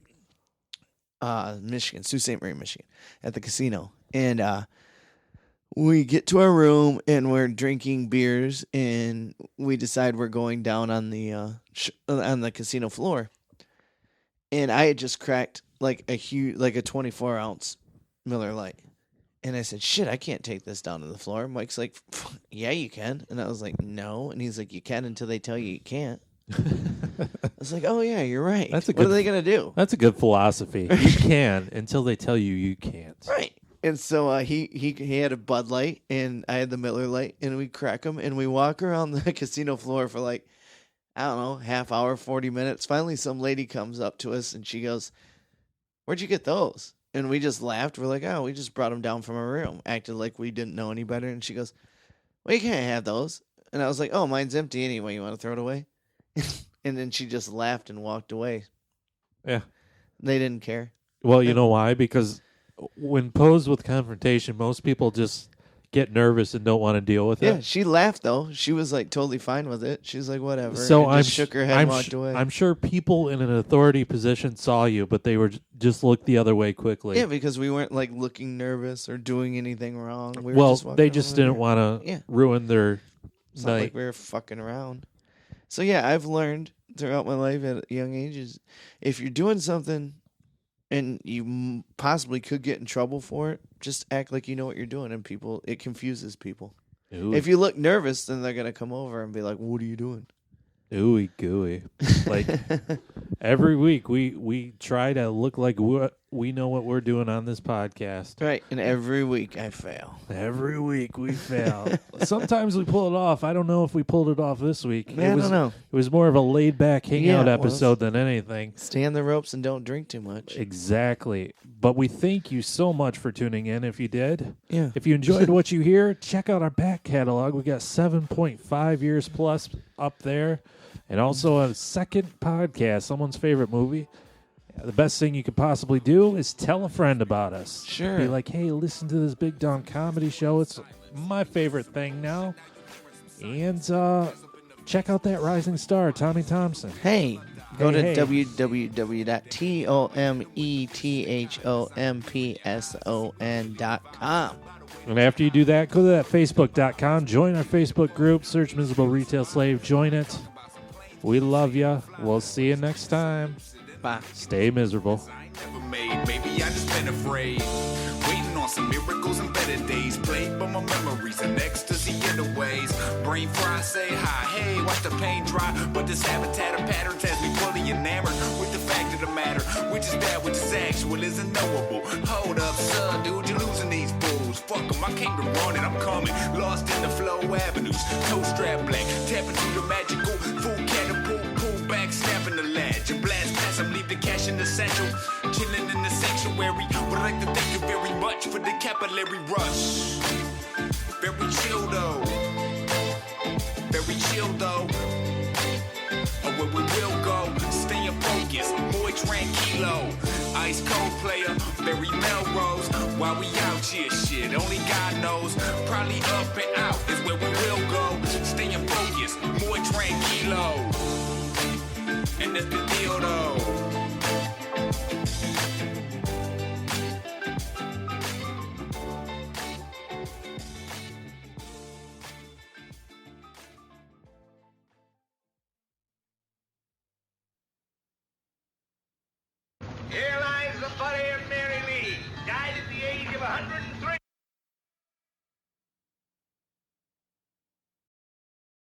Michigan, Sault Ste. Marie, Michigan, at the casino. And we get to our room, and we're drinking beers, and we decide we're going down on the casino floor. And I had just cracked like a 24-ounce Miller Lite. And I said, shit, I can't take this down to the floor. Mike's like, yeah, you can. And I was like, no. And he's like, you can until they tell you you can't. I was like, oh, yeah, you're right. What are they going to do? That's a good philosophy. You can until they tell you you can't. Right. And so he had a Bud Light, and I had the Miller Lite, and we crack them, and we walk around the casino floor for like, I don't know, half hour, 40 minutes. Finally, some lady comes up to us, and she goes, where'd you get those? And we just laughed. We're like, oh, we just brought them down from our room. Acted like we didn't know any better. And she goes, well, you can't have those. And I was like, oh, mine's empty anyway. You want to throw it away? And then she just laughed and walked away. Yeah. They didn't care. Well, you know why? Because when posed with confrontation, most people just get nervous and don't want to deal with it. Yeah, she laughed, though. She was like totally fine with it. She was like, whatever. So and just shook her head and walked away. I'm sure people in an authority position saw you, but they were just looked the other way quickly. Yeah, because we weren't like looking nervous or doing anything wrong. They just didn't want to ruin their it's night. Not like we were fucking around. So yeah, I've learned throughout my life at young ages, if you're doing something and you possibly could get in trouble for it, just act like you know what you're doing, and it confuses people. Ooh. If you look nervous, then they're gonna come over and be like, "What are you doing?" Ooey gooey. Like every week we try to look like we know what we're doing on this podcast. Right, and every week I fail. Every week we fail. Sometimes we pull it off. I don't know if we pulled it off this week. I don't know. It was more of a laid-back hangout episode than anything. Stay on the ropes and don't drink too much. Exactly. But we thank you so much for tuning in if you did. Yeah. If you enjoyed what you hear, check out our back catalog. We got 7.5 years plus up there. And also a second podcast, someone's favorite movie. The best thing you could possibly do is tell a friend about us. Sure. Be like, hey, listen to this Big Don comedy show. It's my favorite thing now. And check out that rising star, Tommy Thompson. Hey, go to www.tomethompson.com. And after you do that, go to that Facebook.com. Join our Facebook group. Search Miserable Retail Slave. Join it. We love you. We'll see you next time. Bye. Stay miserable. Maybe I just been afraid. Waiting on some miracles and better days. Played by my memories and ecstasy getaways. Brain fry, say hi, hey, watch the pain dry. But this habitat of patterns has me fully enamored with the fact of the matter. Which is that which is actual isn't knowable. Hold up, son, dude, you're losing these bulls. Fuck them, I came to run and I'm coming. Lost in the flow avenues. Toe strap black, tap into the magical. Full catapult, pull back, snapping the latch. And blast past them, leave the cash in the satchel. Chilling in the sanctuary. Would like to thank you very much for the capillary rush. Very chill though. Very chill though. Or where we will go. Staying focused. Muy tranquilo. Ice cold player. Very Melrose. While we out here, shit. Only God knows. Probably up and out is where we will go. Staying focused. Muy tranquilo. And that's the deal though. Here lies the body of Mary Lee, died at the age of 105.